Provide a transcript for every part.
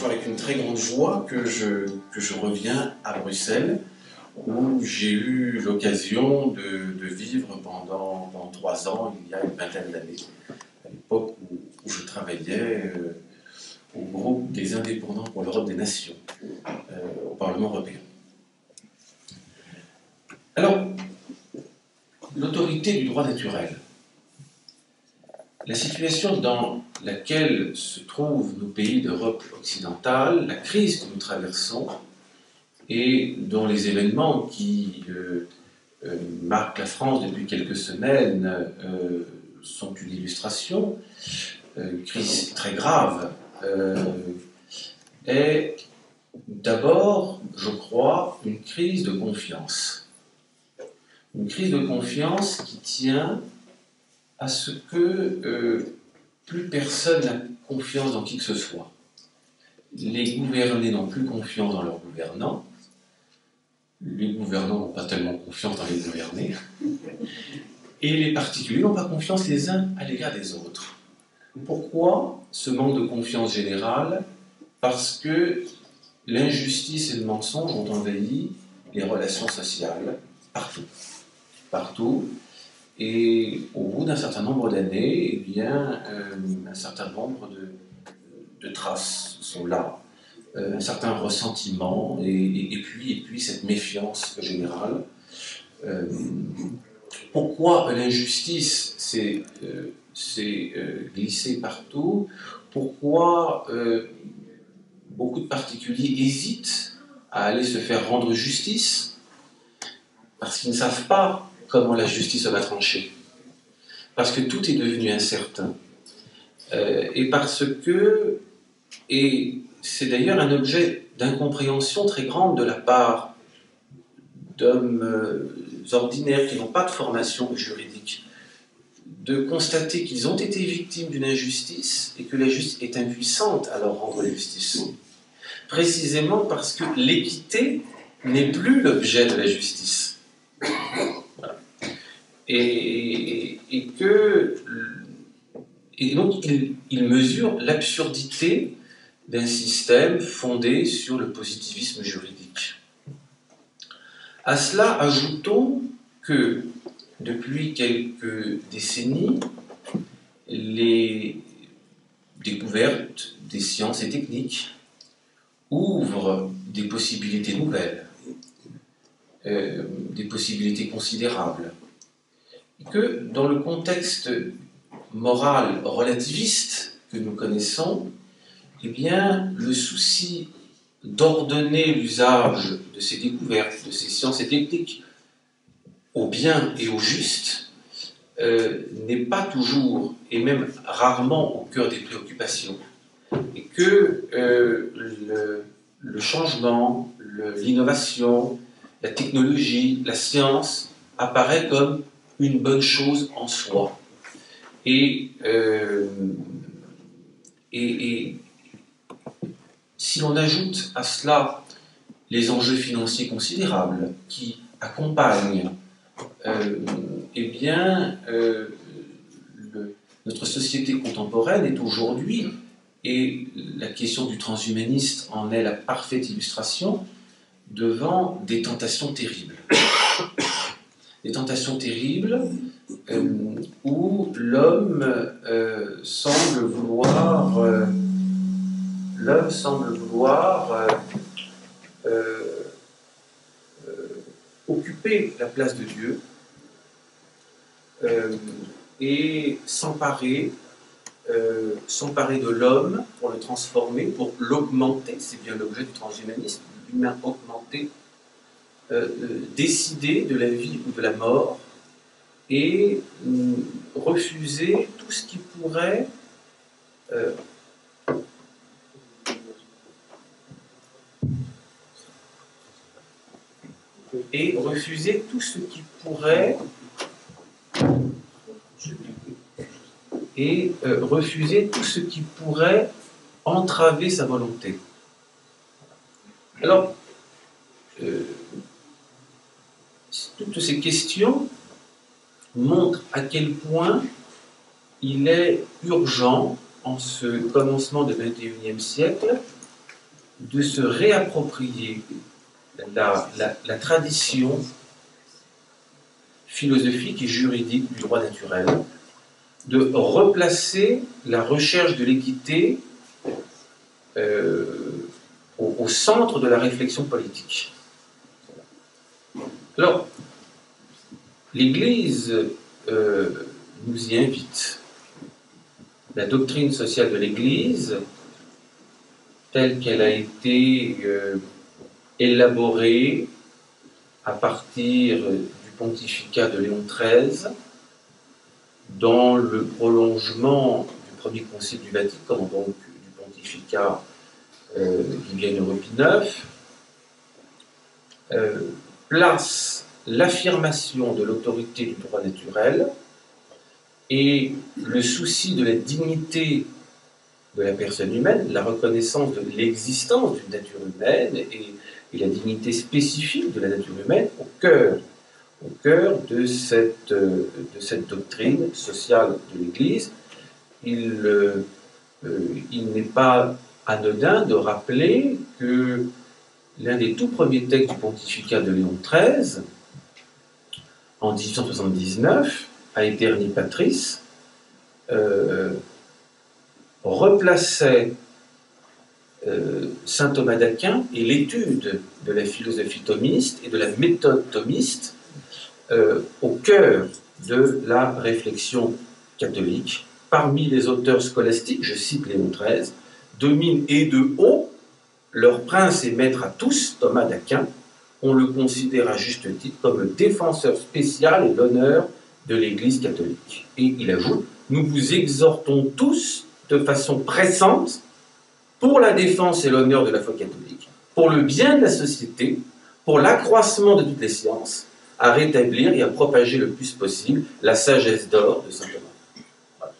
toujours avec une très grande joie que je reviens à Bruxelles, où j'ai eu l'occasion de vivre pendant 3 ans, il y a une vingtaine d'années, à l'époque où je travaillais au groupe des indépendants pour l'Europe des Nations, au Parlement européen. Alors, l'autorité du droit naturel. La situation dans laquelle se trouvent nos pays d'Europe occidentale, la crise que nous traversons, et dont les événements qui marquent la France depuis quelques semaines sont une illustration, une crise très grave, est d'abord, je crois, une crise de confiance. Une crise de confiance qui tient à ce que plus personne n'a confiance dans qui que ce soit. Les gouvernés n'ont plus confiance dans leurs gouvernants, les gouvernants n'ont pas tellement confiance dans les gouvernés, et les particuliers n'ont pas confiance les uns à l'égard des autres. Pourquoi ce manque de confiance générale? Parce que l'injustice et le mensonge ont envahi les relations sociales partout. Partout. Et au bout d'un certain nombre d'années, eh bien, un certain nombre de traces sont là, un certain ressentiment, et puis cette méfiance générale. Pourquoi l'injustice s'est glissée partout? Pourquoi beaucoup de particuliers hésitent à aller se faire rendre justice? Parce qu'ils ne savent pas comment la justice va trancher. Parce que tout est devenu incertain. Et parce que, et c'est d'ailleurs un objet d'incompréhension très grande de la part d'hommes ordinaires qui n'ont pas de formation juridique, de constater qu'ils ont été victimes d'une injustice et que la justice est impuissante à leur rendre justice. Précisément parce que l'équité n'est plus l'objet de la justice. Voilà. Et donc il mesure l'absurdité d'un système fondé sur le positivisme juridique. À cela, ajoutons que depuis quelques décennies, les découvertes des sciences et techniques ouvrent des possibilités nouvelles, des possibilités considérables, que dans le contexte moral relativiste que nous connaissons, eh bien, le souci d'ordonner l'usage de ces découvertes, de ces sciences et techniques au bien et au juste n'est pas toujours, et même rarement, au cœur des préoccupations. Et que le changement, l'innovation, la technologie, la science apparaît comme une bonne chose en soi. Et si l'on ajoute à cela les enjeux financiers considérables qui accompagnent, eh bien, notre société contemporaine est aujourd'hui, et la question du transhumaniste en est la parfaite illustration, devant des tentations terribles. Des tentations terribles où l'homme semble vouloir occuper la place de Dieu et s'emparer de l'homme pour le transformer, pour l'augmenter, c'est bien l'objet du transhumanisme, l'humain augmenté, décider de la vie ou de la mort, et refuser tout ce qui pourrait entraver sa volonté. Alors, toutes ces questions montrent à quel point il est urgent, en ce commencement du XXIe siècle, de se réapproprier la tradition philosophique et juridique du droit naturel, de replacer la recherche de l'équité au centre de la réflexion politique. Alors, l'Église nous y invite. La doctrine sociale de l'Église, telle qu'elle a été élaborée à partir du pontificat de Léon XIII, dans le prolongement du premier concile du Vatican, donc du pontificat qui vient de Pie IX, place l'affirmation de l'autorité du droit naturel et le souci de la dignité de la personne humaine, la reconnaissance de l'existence d'une nature humaine et la dignité spécifique de la nature humaine au cœur de cette doctrine sociale de l'Église. Il n'est pas anodin de rappeler que l'un des tout premiers textes du pontificat de Léon XIII, en 1879, Aeterni Patris, replaçait saint Thomas d'Aquin et l'étude de la philosophie thomiste et de la méthode thomiste au cœur de la réflexion catholique. Parmi les auteurs scolastiques, je cite Léon XIII, domine et de haut leur prince et maître à tous, Thomas d'Aquin. On le considère à juste titre comme le défenseur spécial et l'honneur de l'Église catholique. Et il ajoute, nous vous exhortons tous de façon pressante pour la défense et l'honneur de la foi catholique, pour le bien de la société, pour l'accroissement de toutes les sciences, à rétablir et à propager le plus possible la sagesse d'or de saint Thomas. Voilà.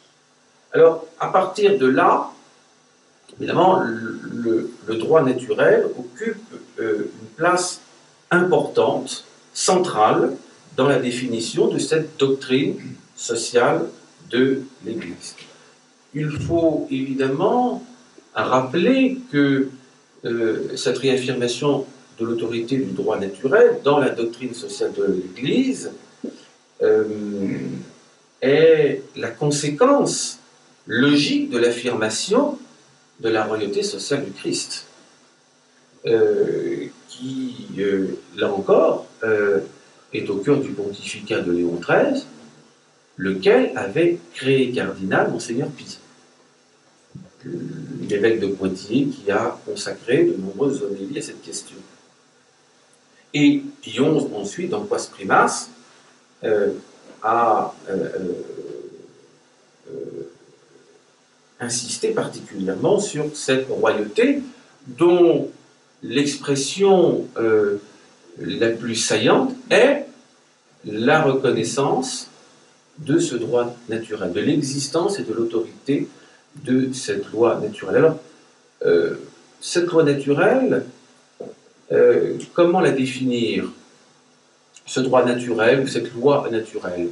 Alors, à partir de là, évidemment, le droit naturel occupe une place importante, centrale, dans la définition de cette doctrine sociale de l'Église. Il faut évidemment rappeler que cette réaffirmation de l'autorité du droit naturel dans la doctrine sociale de l'Église est la conséquence logique de l'affirmation de la royauté sociale du Christ, qui, là encore, est au cœur du pontificat de Léon XIII, lequel avait créé cardinal Monseigneur Pie, l'évêque de Poitiers qui a consacré de nombreuses homélies à cette question. Et Pie XI, ensuite, dans Quas Primas, a insisté particulièrement sur cette royauté dont l'expression la plus saillante est la reconnaissance de ce droit naturel, de l'existence et de l'autorité de cette loi naturelle. Alors, cette loi naturelle, comment la définir? Ce droit naturel ou cette loi naturelle?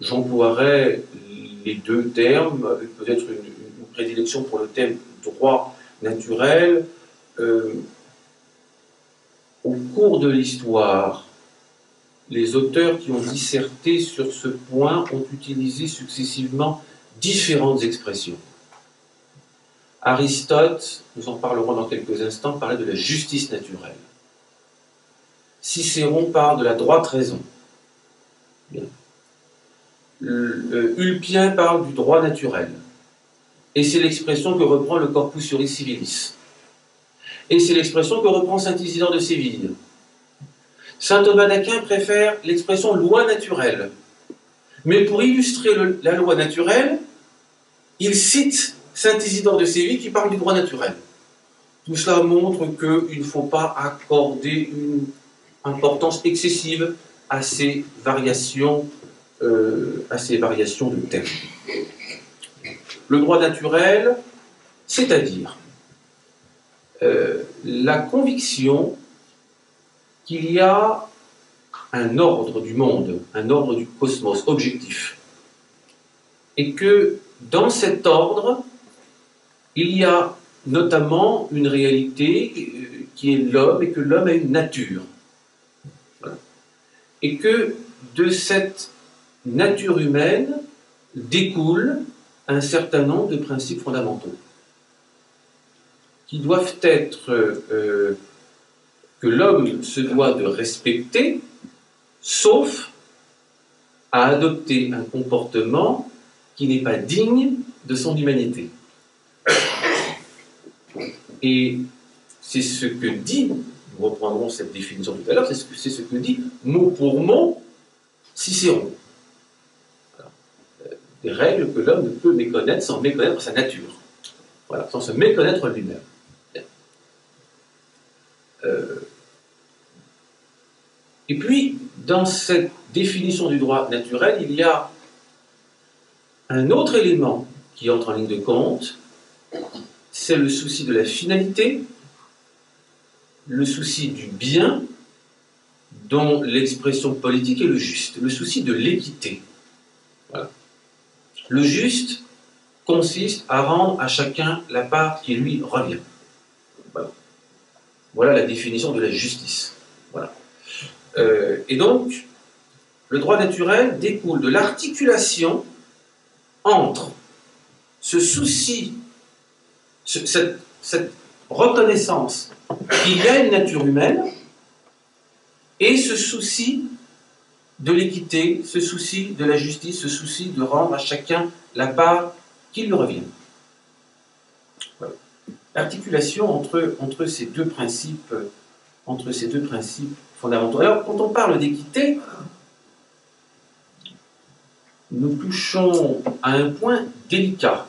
J'emploierais les deux termes, peut-être une prédilection pour le terme droit naturel. Au cours de l'histoire, les auteurs qui ont disserté sur ce point ont utilisé successivement différentes expressions. Aristote, nous en parlerons dans quelques instants, parlait de la justice naturelle. Cicéron parle de la droite raison. Bien. Ulpien parle du droit naturel. Et c'est l'expression que reprend le Corpus Juris Civilis. Et c'est l'expression que reprend saint Isidore de Séville. Saint Thomas d'Aquin préfère l'expression loi naturelle. Mais pour illustrer la loi naturelle, il cite saint Isidore de Séville qui parle du droit naturel. Tout cela montre qu'il ne faut pas accorder une importance excessive à ces variations de termes. Le droit naturel, c'est-à-dire la conviction qu'il y a un ordre du monde, un ordre du cosmos objectif, et que dans cet ordre, il y a notamment une réalité qui est l'homme et que l'homme a une nature. Voilà. Et que de cette nature humaine découle un certain nombre de principes fondamentaux qui doivent être que l'homme se doit de respecter, sauf à adopter un comportement qui n'est pas digne de son humanité. Et c'est ce que dit, nous reprendrons cette définition tout à l'heure, c'est ce que dit mot pour mot Cicéron. Alors, des règles que l'homme ne peut méconnaître sans méconnaître sa nature. Voilà, sans se méconnaître lui-même. Et puis, dans cette définition du droit naturel, il y a un autre élément qui entre en ligne de compte, c'est le souci de la finalité, le souci du bien, dont l'expression politique est le juste, le souci de l'équité. Voilà. Le juste consiste à rendre à chacun la part qui lui revient. Voilà, voilà la définition de la justice. Voilà. Et donc, le droit naturel découle de l'articulation entre ce souci, cette reconnaissance qu'il y a une nature humaine et ce souci de l'équité, ce souci de la justice, ce souci de rendre à chacun la part qui lui revient. Voilà. L'articulation entre ces deux principes fondamentaux. Alors, quand on parle d'équité, nous touchons à un point délicat.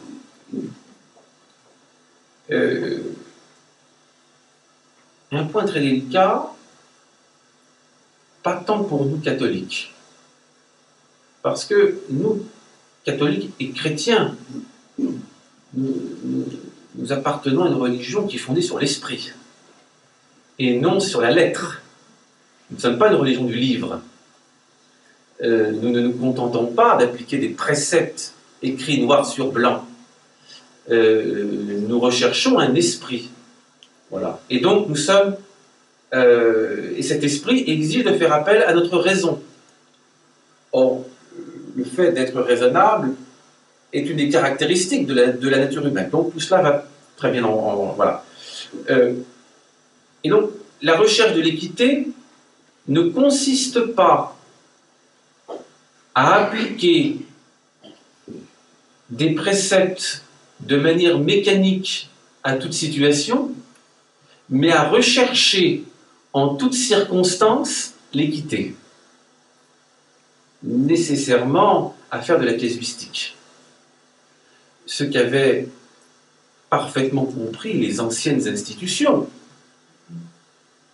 Un point très délicat, pas tant pour nous catholiques, parce que nous, catholiques et chrétiens, nous appartenons à une religion qui est fondée sur l'esprit, et non sur la lettre. Nous ne sommes pas une religion du livre. Nous ne nous contentons pas d'appliquer des préceptes écrits noir sur blanc. Nous recherchons un esprit. Voilà. Et donc nous sommes... et cet esprit exige de faire appel à notre raison. Or, le fait d'être raisonnable est une des caractéristiques de la nature humaine. Donc tout cela va très bien voilà. Et donc, la recherche de l'équité ne consiste pas à appliquer des préceptes de manière mécanique à toute situation, mais à rechercher en toutes circonstances l'équité. Nécessairement à faire de la casuistique. Ce qu'avaient parfaitement compris les anciennes institutions.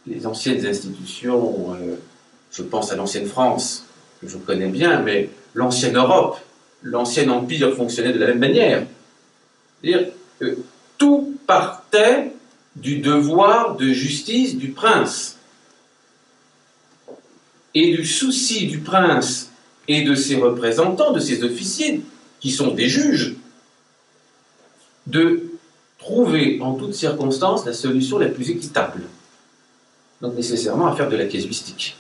Les anciennes institutions, je pense à l'ancienne France, que je connais bien, mais l'ancienne Europe, l'ancien empire fonctionnait de la même manière. C'est-à-dire que tout partait du devoir de justice du prince et du souci du prince et de ses représentants, de ses officiers, qui sont des juges, de trouver en toutes circonstances la solution la plus équitable. Donc nécessairement à faire de la casuistique.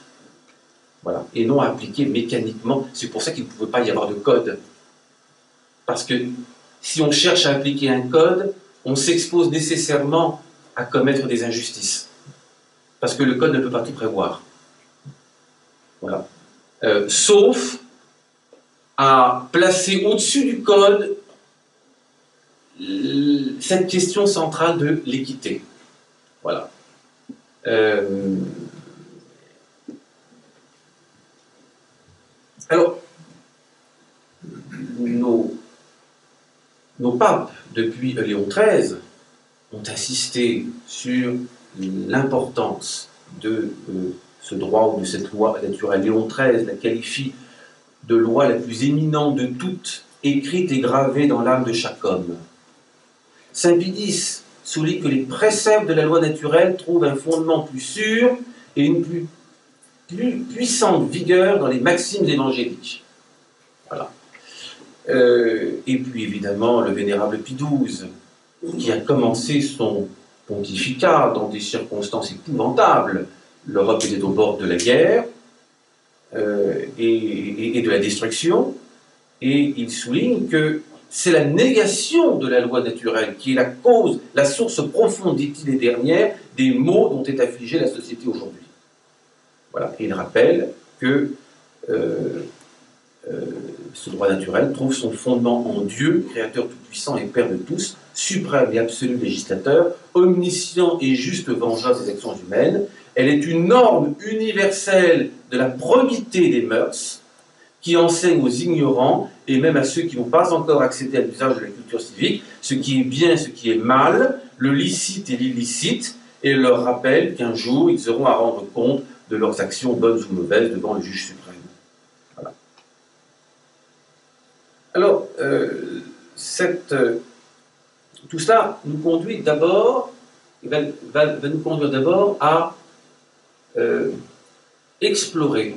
Voilà. Et non à appliquer mécaniquement. C'est pour ça qu'il ne pouvait pas y avoir de code. Parce que si on cherche à appliquer un code, on s'expose nécessairement à commettre des injustices. Parce que le code ne peut pas tout prévoir. Voilà. Sauf à placer au-dessus du code cette question centrale de l'équité. Voilà. Alors, nos papes, depuis Léon XIII, ont insisté sur l'importance de ce droit ou de cette loi naturelle. Léon XIII la qualifie de loi la plus éminente de toutes, écrite et gravée dans l'âme de chaque homme. Saint Pie X souligne que les préceptes de la loi naturelle trouvent un fondement plus sûr et une plus puissante vigueur dans les maximes évangéliques. Voilà. Et puis évidemment le vénérable Pie XII qui a commencé son pontificat dans des circonstances épouvantables. L'Europe était au bord de la guerre et de la destruction, et il souligne que c'est la négation de la loi naturelle qui est la cause, la source profonde, dit-il, et dernière, des maux dont est affligée la société aujourd'hui. Voilà. Et il rappelle que ce droit naturel trouve son fondement en Dieu, créateur tout-puissant et Père de tous, suprême et absolu législateur, omniscient et juste vengeur des actions humaines. Elle est une norme universelle de la probité des mœurs qui enseigne aux ignorants et même à ceux qui n'ont pas encore accédé à l'usage de la culture civique ce qui est bien, ce qui est mal, le licite et l'illicite, et leur rappelle qu'un jour ils auront à rendre compte de leurs actions bonnes ou mauvaises devant le juge suprême. Voilà. Alors, tout cela nous conduit d'abord, va nous conduire d'abord à explorer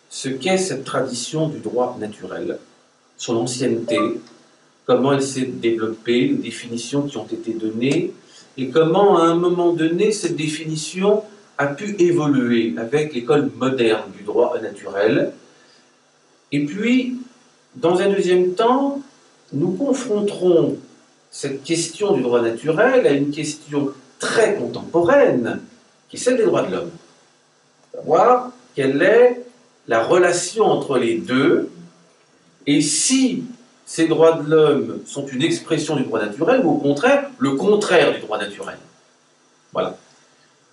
ce qu'est cette tradition du droit naturel, son ancienneté, comment elle s'est développée, les définitions qui ont été données, et comment à un moment donné cette définition a pu évoluer avec l'école moderne du droit naturel. Et puis, dans un deuxième temps, nous confronterons cette question du droit naturel à une question très contemporaine, qui est celle des droits de l'homme. Savoir quelle est la relation entre les deux, et si ces droits de l'homme sont une expression du droit naturel, ou au contraire, le contraire du droit naturel. Voilà.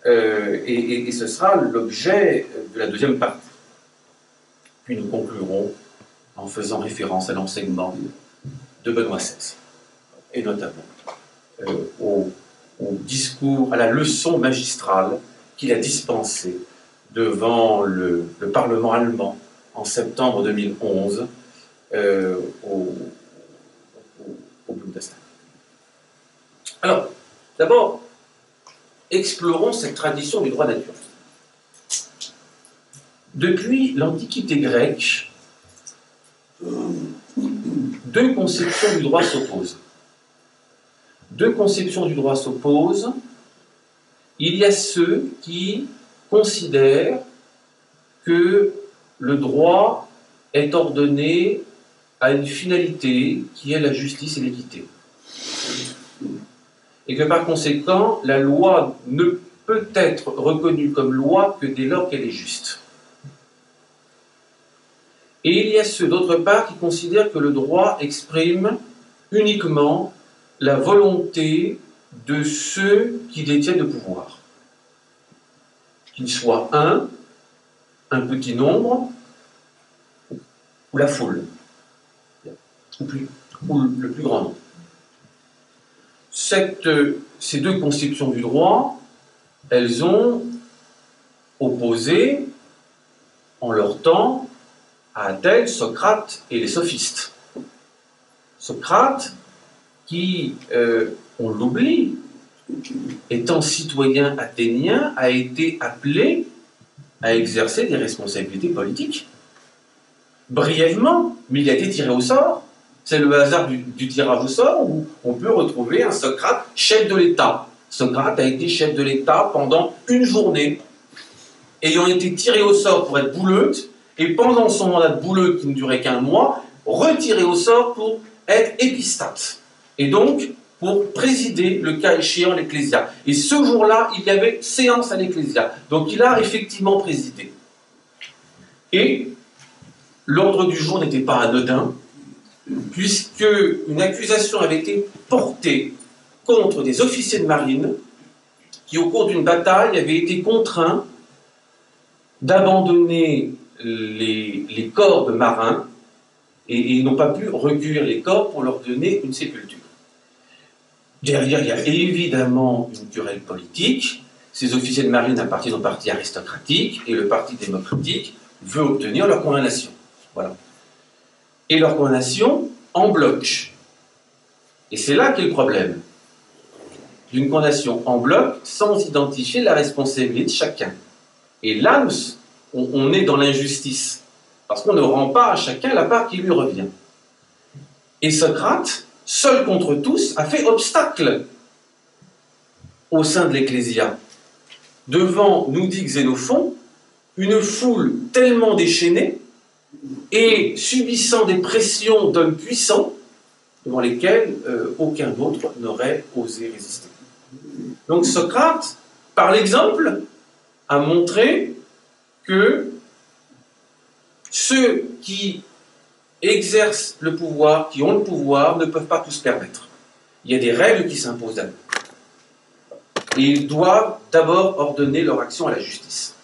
Et ce sera l'objet de la deuxième partie. Puis nous conclurons en faisant référence à l'enseignement de Benoît XVI, et notamment au discours, à la leçon magistrale qu'il a dispensée devant le Parlement allemand en septembre 2011 au Bundestag. Alors, d'abord, explorons cette tradition du droit naturel. Depuis l'Antiquité grecque, deux conceptions du droit s'opposent. Deux conceptions du droit s'opposent. Il y a ceux qui considèrent que le droit est ordonné à une finalité qui est la justice et l'équité. Et que par conséquent, la loi ne peut être reconnue comme loi que dès lors qu'elle est juste. Et il y a ceux, d'autre part, qui considèrent que le droit exprime uniquement la volonté de ceux qui détiennent le pouvoir. Qu'il soit un petit nombre, ou la foule, ou le plus grand nombre. Ces deux conceptions du droit, elles ont opposé, en leur temps, à Athènes, Socrate et les sophistes. Socrate, qui, on l'oublie, étant citoyen athénien, a été appelé à exercer des responsabilités politiques. Brièvement, mais il a été tiré au sort. C'est le hasard du tirage au sort où on peut retrouver un Socrate chef de l'État. Socrate a été chef de l'État pendant une journée, ayant été tiré au sort pour être bouleute, et pendant son mandat de bouleute qui ne durait qu'un mois, retiré au sort pour être épistate. Et donc, pour présider, le cas échéant, l'Ecclésia. Et ce jour-là, il y avait séance à l'Ecclésia. Donc il a effectivement présidé. Et l'ordre du jour n'était pas anodin, puisque une accusation avait été portée contre des officiers de marine qui, au cours d'une bataille, avaient été contraints d'abandonner les corps de marins et n'ont pas pu recueillir les corps pour leur donner une sépulture. Derrière, il y a évidemment une querelle politique. Ces officiers de marine appartiennent au parti aristocratique et le parti démocratique veut obtenir leur condamnation. Voilà. Et leur condamnation en bloc. Et c'est là qu'est le problème. D'une condamnation en bloc sans identifier la responsabilité de chacun. Et là, on est dans l'injustice. Parce qu'on ne rend pas à chacun la part qui lui revient. Et Socrate, seul contre tous, a fait obstacle au sein de l'Ecclésia. Devant, nous dit Xénophon, une foule tellement déchaînée et subissant des pressions d'hommes puissants devant lesquels aucun d'autre n'aurait osé résister. Donc Socrate, par l'exemple, a montré que ceux qui exercent le pouvoir, qui ont le pouvoir, ne peuvent pas tout se permettre. Il y a des règles qui s'imposent à eux. Et ils doivent d'abord ordonner leur action à la justice.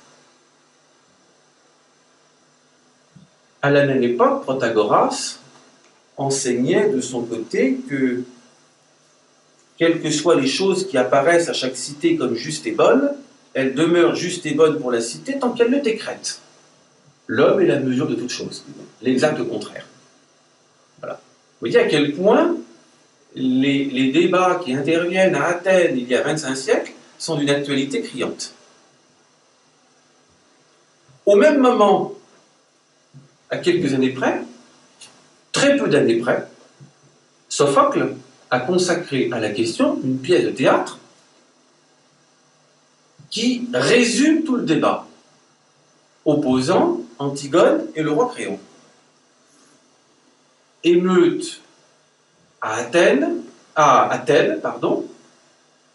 À la même époque, Protagoras enseignait de son côté que, quelles que soient les choses qui apparaissent à chaque cité comme justes et bonnes, elles demeurent justes et bonnes pour la cité tant qu'elle le décrète. L'homme est la mesure de toute chose, l'exact contraire. Voilà. Vous voyez à quel point les débats qui interviennent à Athènes il y a 25 siècles sont d'une actualité criante. Au même moment, à quelques années près, très peu d'années près, Sophocle a consacré à la question une pièce de théâtre qui résume tout le débat, opposant Antigone et le roi Créon. Émeute à Athènes,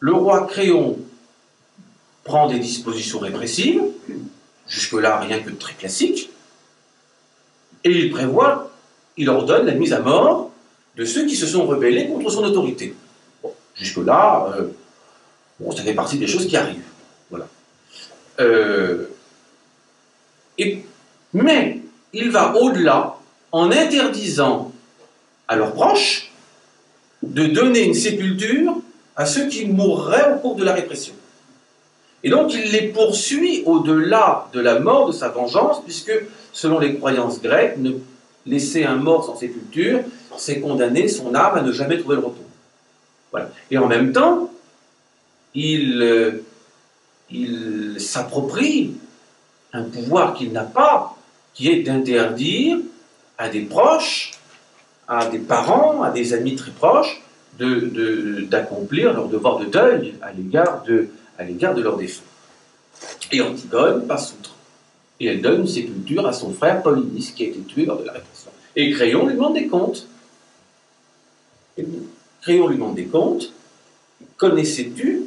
le roi Créon prend des dispositions répressives, jusque-là rien que de très classique, et il ordonne la mise à mort de ceux qui se sont rebellés contre son autorité. Bon, jusque-là, ça fait partie des choses qui arrivent. Voilà. Mais il va au-delà en interdisant à leurs proches de donner une sépulture à ceux qui mourraient au cours de la répression. Et donc il les poursuit au-delà de la mort de sa vengeance, puisque selon les croyances grecques, laisser un mort sans sépulture, c'est condamner son âme à ne jamais trouver le repos. Voilà. Et en même temps, il s'approprie un pouvoir qu'il n'a pas, qui est d'interdire à des proches, à des parents, à des amis très proches, d'accomplir leur devoir de deuil à l'égard de leur défunt. Et Antigone passe outre. Et elle donne une sépulture à son frère Polynice, qui a été tué lors de la répression. Et Créon lui demande des comptes. Connaissais-tu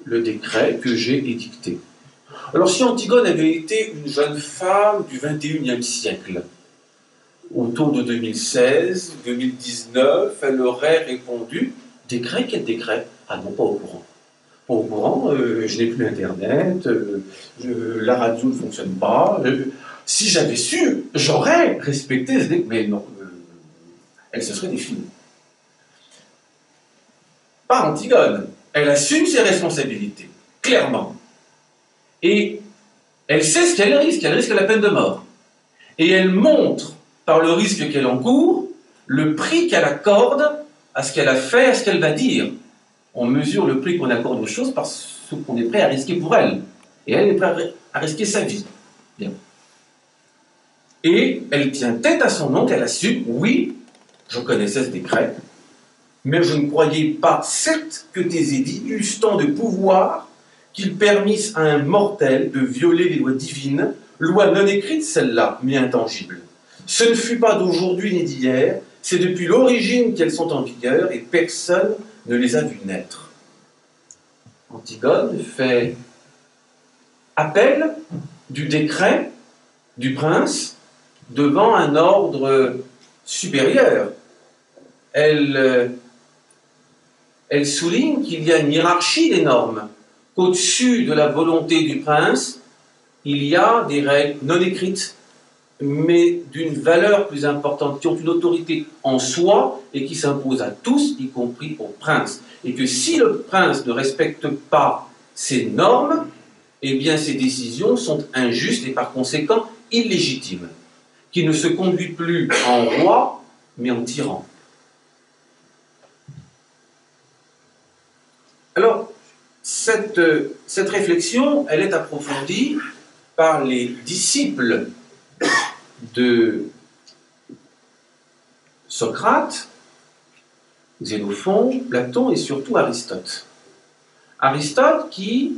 le décret que j'ai édicté? Alors, si Antigone avait été une jeune femme du XXIe siècle, autour de 2016, 2019, elle aurait répondu « Décret? Quel décret? Ah non, pas au courant. Pas au courant, je n'ai plus Internet, la radio ne fonctionne pas. Si j'avais su, j'aurais respecté ce décret. » Mais non, elle se serait définie. Pas Antigone. Elle assume ses responsabilités, clairement. Et elle sait ce qu'elle risque la peine de mort. Et elle montre, par le risque qu'elle encourt, le prix qu'elle accorde à ce qu'elle a fait, à ce qu'elle va dire. On mesure le prix qu'on accorde aux choses par ce qu'on est prêt à risquer pour elle. Et elle est prête à risquer sa vie. Bien. Et elle tient tête à son nom, elle assume, oui, je connaissais ce décret, mais je ne croyais pas, certes, que tes édits eussent tant de pouvoir qu'ils permissent à un mortel de violer les lois divines, lois non écrites celles-là, mais intangibles. Ce ne fut pas d'aujourd'hui ni d'hier, c'est depuis l'origine qu'elles sont en vigueur et personne ne les a vues naître. Antigone fait appel du décret du prince devant un ordre supérieur. Elle souligne qu'il y a une hiérarchie des normes, qu'au-dessus de la volonté du prince, il y a des règles non écrites, mais d'une valeur plus importante, qui ont une autorité en soi et qui s'imposent à tous, y compris au prince. Et que si le prince ne respecte pas ces normes, eh bien ses décisions sont injustes et par conséquent illégitimes, qui ne se conduit plus en roi, mais en tyran. Alors, cette réflexion, elle est approfondie par les disciples de Socrate, Xénophon, Platon et surtout Aristote. Aristote qui,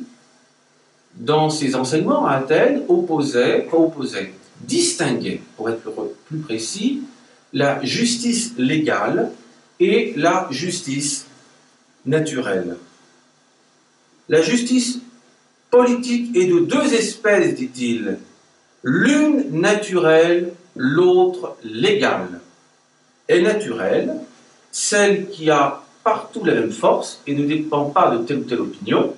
dans ses enseignements à Athènes, distinguait, pour être plus précis, la justice légale et la justice naturelle. La justice politique est de deux espèces, dit-il, l'une naturelle, l'autre légale. Et naturelle, celle qui a partout la même force et ne dépend pas de telle ou telle opinion.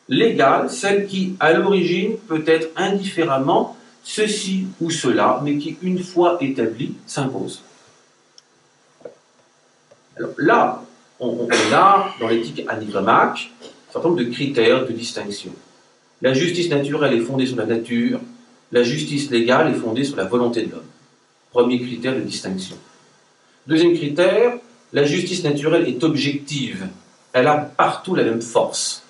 Légale, celle qui, à l'origine, peut être indifféremment ceci ou cela, mais qui, une fois établie, s'impose. Alors là, on a, dans l'éthique Anigremaque, un certain nombre de critères de distinction. La justice naturelle est fondée sur la nature, la justice légale est fondée sur la volonté de l'homme. Premier critère de distinction. Deuxième critère, la justice naturelle est objective, elle a partout la même force,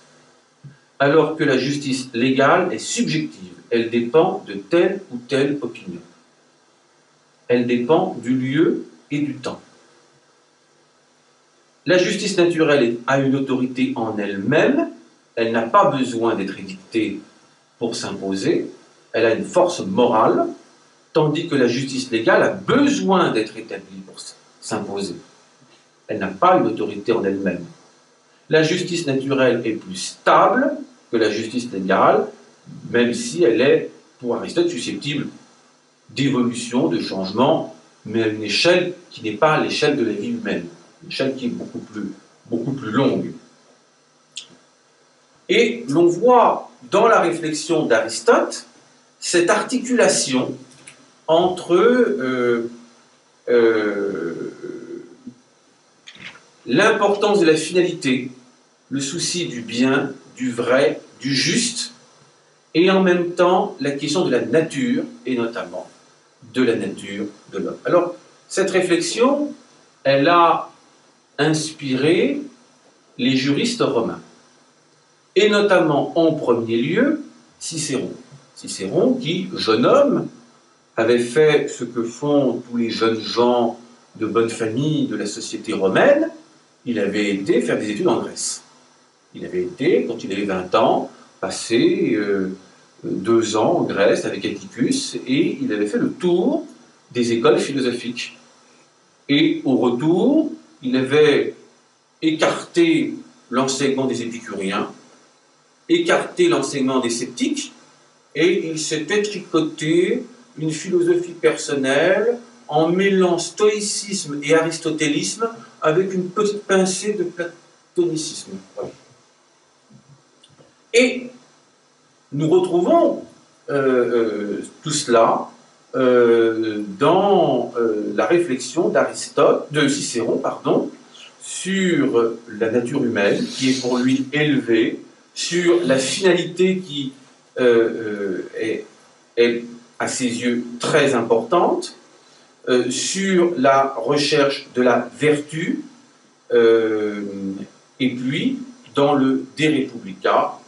alors que la justice légale est subjective, elle dépend de telle ou telle opinion. Elle dépend du lieu et du temps. La justice naturelle a une autorité en elle-même, elle n'a pas besoin d'être édictée pour s'imposer, elle a une force morale, tandis que la justice légale a besoin d'être établie pour s'imposer. Elle n'a pas une autorité en elle-même. La justice naturelle est plus stable que la justice légale, même si elle est, pour Aristote, susceptible d'évolution, de changement, mais à une échelle qui n'est pas l'échelle de la vie humaine, une échelle qui est beaucoup plus longue. Et l'on voit dans la réflexion d'Aristote cette articulation entre l'importance de la finalité, le souci du bien, du vrai, du juste, et en même temps la question de la nature, et notamment de la nature de l'homme. Alors, cette réflexion, elle a inspiré les juristes romains, et notamment en premier lieu Cicéron. Cicéron qui, jeune homme, avait fait ce que font tous les jeunes gens de bonne famille de la société romaine. Il avait été faire des études en Grèce. Il avait été, quand il avait 20 ans, passer 2 ans en Grèce avec Atticus, et il avait fait le tour des écoles philosophiques. Et au retour, il avait écarté l'enseignement des épicuriens, écarté l'enseignement des sceptiques, et il s'était tricoté une philosophie personnelle en mêlant stoïcisme et aristotélisme avec une petite pincée de platonicisme. Et nous retrouvons tout cela dans la réflexion de Cicéron, sur la nature humaine, qui est pour lui élevée, sur la finalité qui est à ses yeux très importante, sur la recherche de la vertu, et puis dans le De Republica,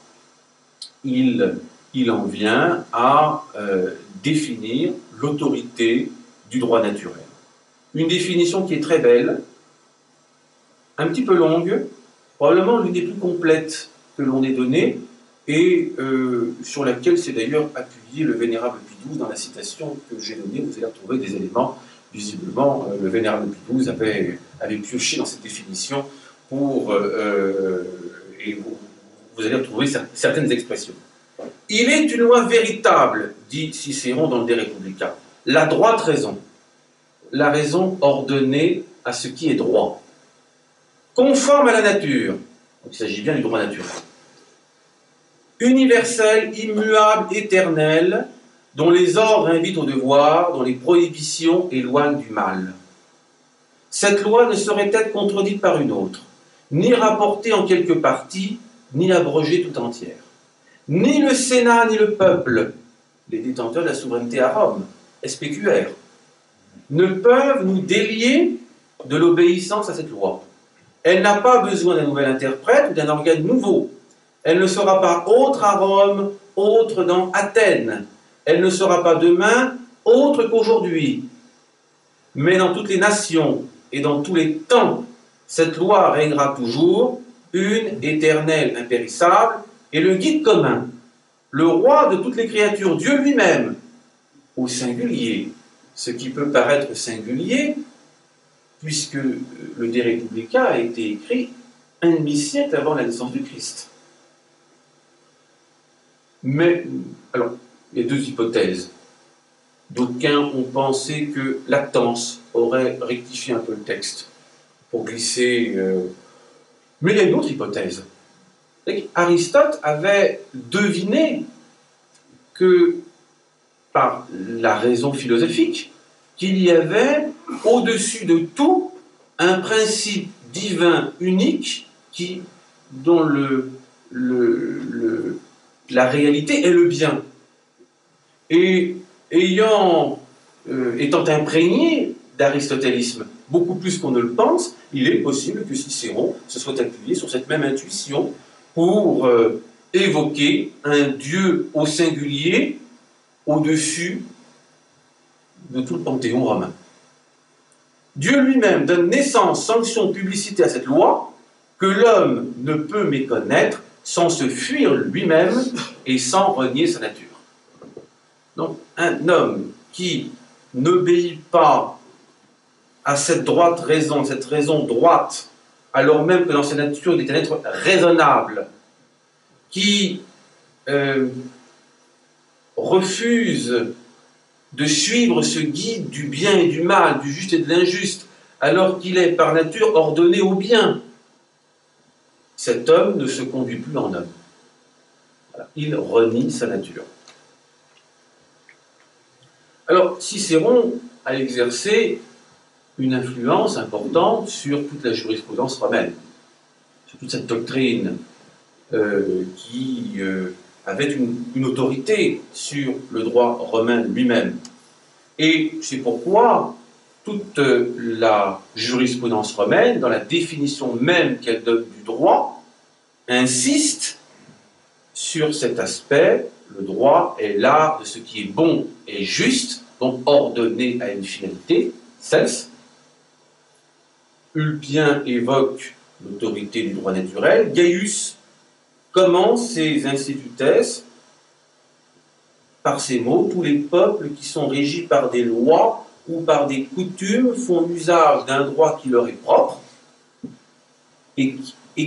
il en vient à définir l'autorité du droit naturel. Une définition qui est très belle, un petit peu longue, probablement l'une des plus complètes que l'on ait donnée, et sur laquelle s'est d'ailleurs appuyé le vénérable Pie XII dans la citation que j'ai donnée. Vous allez retrouver des éléments, visiblement, le vénérable Pie XII avait pioché dans cette définition et vous allez retrouver certaines expressions. Il est une loi véritable, dit Cicéron dans le De Republica, la droite raison, la raison ordonnée à ce qui est droit, conforme à la nature, donc il s'agit bien du droit naturel, universel, immuable, éternel, dont les ordres invitent au devoir, dont les prohibitions éloignent du mal. Cette loi ne saurait être contredite par une autre, ni rapportée en quelques parties, ni abrogée tout entière. Ni le Sénat, ni le peuple, les détenteurs de la souveraineté à Rome, SPQR, ne peuvent nous délier de l'obéissance à cette loi. Elle n'a pas besoin d'un nouvel interprète ou d'un organe nouveau. Elle ne sera pas autre à Rome, autre dans Athènes. Elle ne sera pas demain autre qu'aujourd'hui. Mais dans toutes les nations et dans tous les temps. Cette loi régnera toujours, une, éternelle, impérissable, et le guide commun, le roi de toutes les créatures, Dieu lui-même, au singulier, ce qui peut paraître singulier, puisque le De Republica a été écrit un demi-siècle avant la naissance du Christ. Mais, alors, il y a deux hypothèses. D'aucuns ont pensé que Lactance aurait rectifié un peu le texte pour glisser. Mais il y a une autre hypothèse. Aristote avait deviné que, par la raison philosophique, qu'il y avait au-dessus de tout un principe divin unique dont la réalité est le bien. Et étant imprégné d'aristotélisme, beaucoup plus qu'on ne le pense, il est possible que Cicéron se soit appuyé sur cette même intuition pour évoquer un Dieu au singulier au-dessus de tout le panthéon romain. Dieu lui-même donne naissance, sanction, publicité à cette loi que l'homme ne peut méconnaître sans se fuir lui-même et sans renier sa nature. Donc, un homme qui n'obéit pas à cette droite raison, cette raison droite, alors même que dans sa nature il est un être raisonnable, qui refuse de suivre ce guide du bien et du mal, du juste et de l'injuste, alors qu'il est par nature ordonné au bien, cet homme ne se conduit plus en homme. Voilà. Il renie sa nature. Alors, Cicéron a exercé une influence importante sur toute la jurisprudence romaine, sur toute cette doctrine qui avait une autorité sur le droit romain lui-même. Et c'est pourquoi toute la jurisprudence romaine, dans la définition même qu'elle donne du droit, insiste sur cet aspect. Le droit est l'art de ce qui est bon et juste, donc ordonné à une finalité, sens. Ulpien évoque l'autorité du droit naturel. Gaius commence ses Institutes par ces mots: tous les peuples qui sont régis par des lois ou par des coutumes font usage d'un droit qui leur est propre et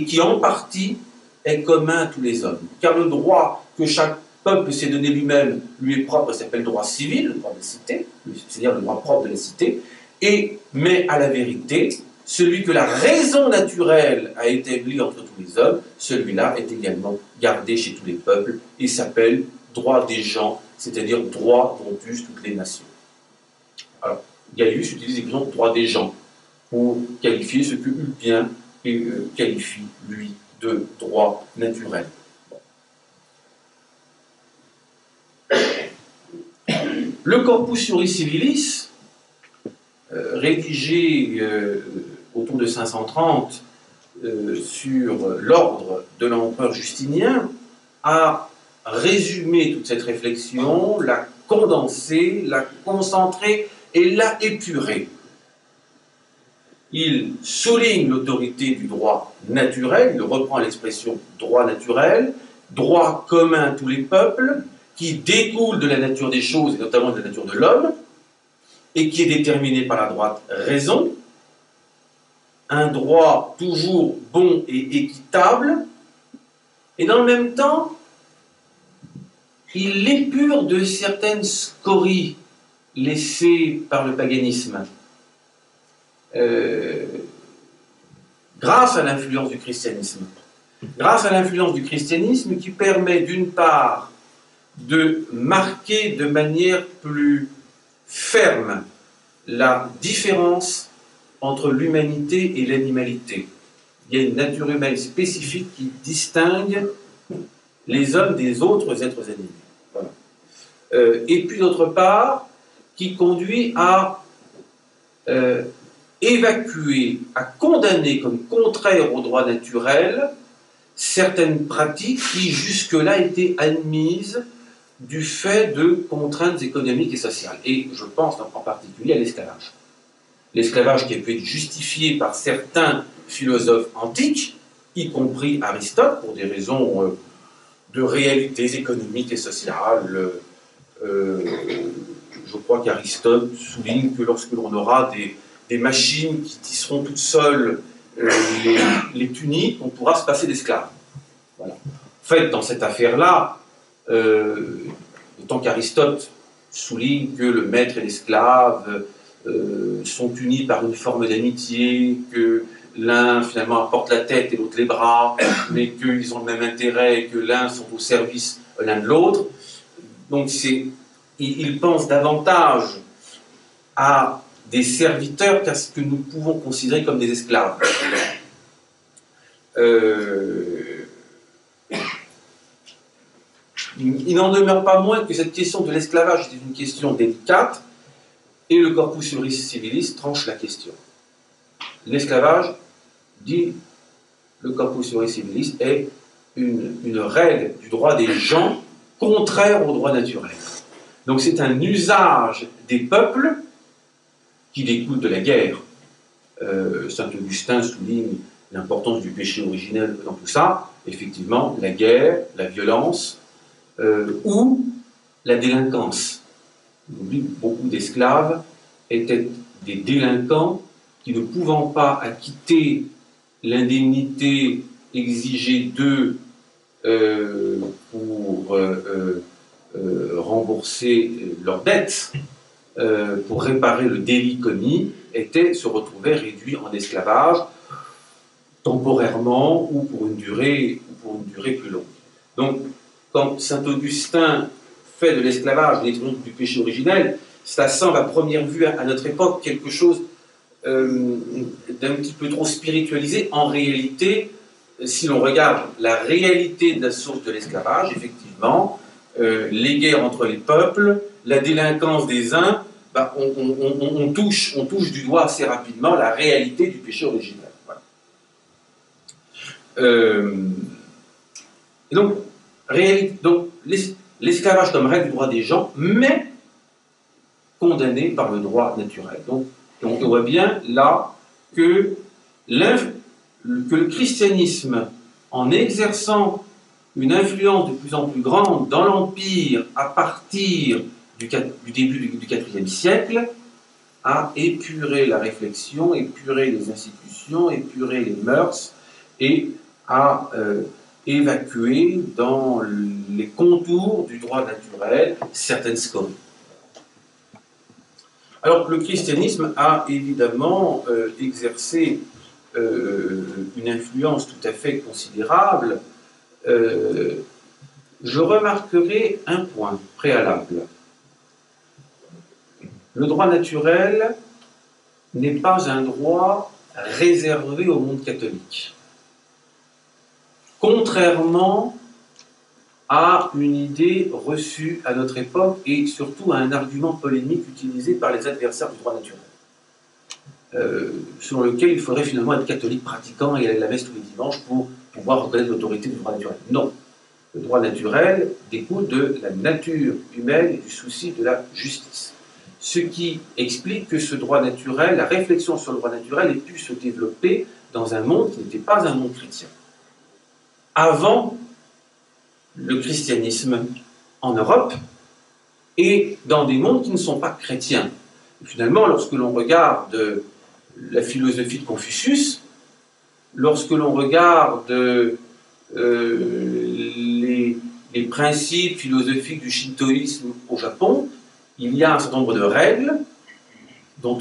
qui en partie est commun à tous les hommes. Car le droit que chaque peuple s'est donné lui-même lui est propre, s'appelle le droit civil, le droit de la cité, c'est-à-dire le droit propre de la cité, mais à la vérité, celui que la raison naturelle a établi entre tous les hommes, celui-là est également gardé chez tous les peuples et s'appelle droit des gens, c'est-à-dire droit dont usent toutes les nations. Alors, Gaius utilise l'expression droit des gens pour qualifier ce que Ulpien qualifie, lui, de droit naturel. Le Corpus Juris Civilis, rédigé autour de 530 sur l'ordre de l'empereur Justinien, a résumé toute cette réflexion, l'a condensée, l'a concentrée et l'a épurée. Il souligne l'autorité du droit naturel, il reprend l'expression droit naturel, droit commun à tous les peuples, qui découle de la nature des choses et notamment de la nature de l'homme, et qui est déterminé par la droite raison, un droit toujours bon et équitable, et dans le même temps, il l'épure de certaines scories laissées par le paganisme, grâce à l'influence du christianisme. Grâce à l'influence du christianisme qui permet d'une part de marquer de manière plus ferme la différence entre l'humanité et l'animalité. Il y a une nature humaine spécifique qui distingue les hommes des autres êtres animés. Voilà. Et puis d'autre part, qui conduit à évacuer, à condamner comme contraire au droit naturel certaines pratiques qui jusque-là étaient admises du fait de contraintes économiques et sociales. Et je pense en particulier à l'esclavage. l'esclavage qui a pu être justifié par certains philosophes antiques, y compris Aristote, pour des raisons de réalités économiques et sociales. Je crois qu'Aristote souligne que lorsque l'on aura des machines qui tisseront toutes seules les tuniques, on pourra se passer d'esclaves. Voilà. En fait, dans cette affaire-là, autant qu'Aristote souligne que le maître et l'esclave sont unis par une forme d'amitié, que l'un finalement apporte la tête et l'autre les bras, mais qu'ils ont le même intérêt et que l'un sont au service l'un de l'autre. Donc il pense davantage à des serviteurs qu'à ce que nous pouvons considérer comme des esclaves. Il n'en demeure pas moins que cette question de l'esclavage est une question délicate, et le Corpus Juris Civilis tranche la question. L'esclavage, dit le Corpus Juris Civilis, est une règle du droit des gens contraire au droit naturel. Donc c'est un usage des peuples qui découle de la guerre. Saint Augustin souligne l'importance du péché originel dans tout ça. Effectivement, la guerre, la violence ou la délinquance. On oublie que beaucoup d'esclaves étaient des délinquants qui, ne pouvant pas acquitter l'indemnité exigée d'eux pour rembourser leurs dettes, pour réparer le délit commis, se retrouvaient réduits en esclavage, temporairement ou pour une durée plus longue. Donc, quand saint Augustin fait de l'esclavage l'expression du péché originel, ça semble à première vue à notre époque quelque chose d'un petit peu trop spiritualisé. En réalité, si l'on regarde la réalité de la source de l'esclavage, effectivement, les guerres entre les peuples, la délinquance des uns, on touche du doigt assez rapidement la réalité du péché originel. Voilà. Et donc l'esclavage comme règle du droit des gens, mais condamné par le droit naturel. Donc on voit bien là que le christianisme, en exerçant une influence de plus en plus grande dans l'Empire à partir du début du IVe siècle, a épuré la réflexion, épuré les institutions, épuré les mœurs et a évacué dans les contours du droit naturel certaines scories. Alors le christianisme a évidemment exercé une influence tout à fait considérable. Je remarquerai un point préalable. Le droit naturel n'est pas un droit réservé au monde catholique. Contrairement à une idée reçue à notre époque et surtout à un argument polémique utilisé par les adversaires du droit naturel, selon lequel il faudrait finalement être catholique pratiquant et aller à la messe tous les dimanches pour pouvoir reconnaître l'autorité du droit naturel. Non. Le droit naturel découle de la nature humaine et du souci de la justice. Ce qui explique que ce droit naturel, la réflexion sur le droit naturel, ait pu se développer dans un monde qui n'était pas un monde chrétien. Avant le christianisme en Europe et dans des mondes qui ne sont pas chrétiens. Et finalement, lorsque l'on regarde la philosophie de Confucius, lorsque l'on regarde les principes philosophiques du shintoïsme au Japon, il y a un certain nombre de règles dont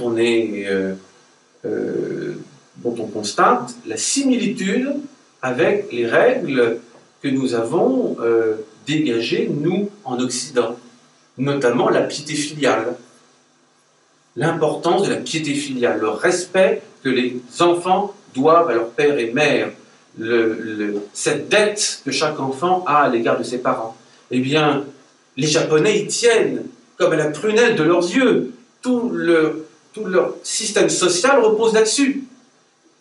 on constate la similitude avec les règles que nous avons dégagées, nous, en Occident, notamment la piété filiale. L'importance de la piété filiale, le respect que les enfants doivent à leur père et mère, cette dette que chaque enfant a à l'égard de ses parents. Eh bien, les Japonais y tiennent comme à la prunelle de leurs yeux. Tout leur système social repose là-dessus.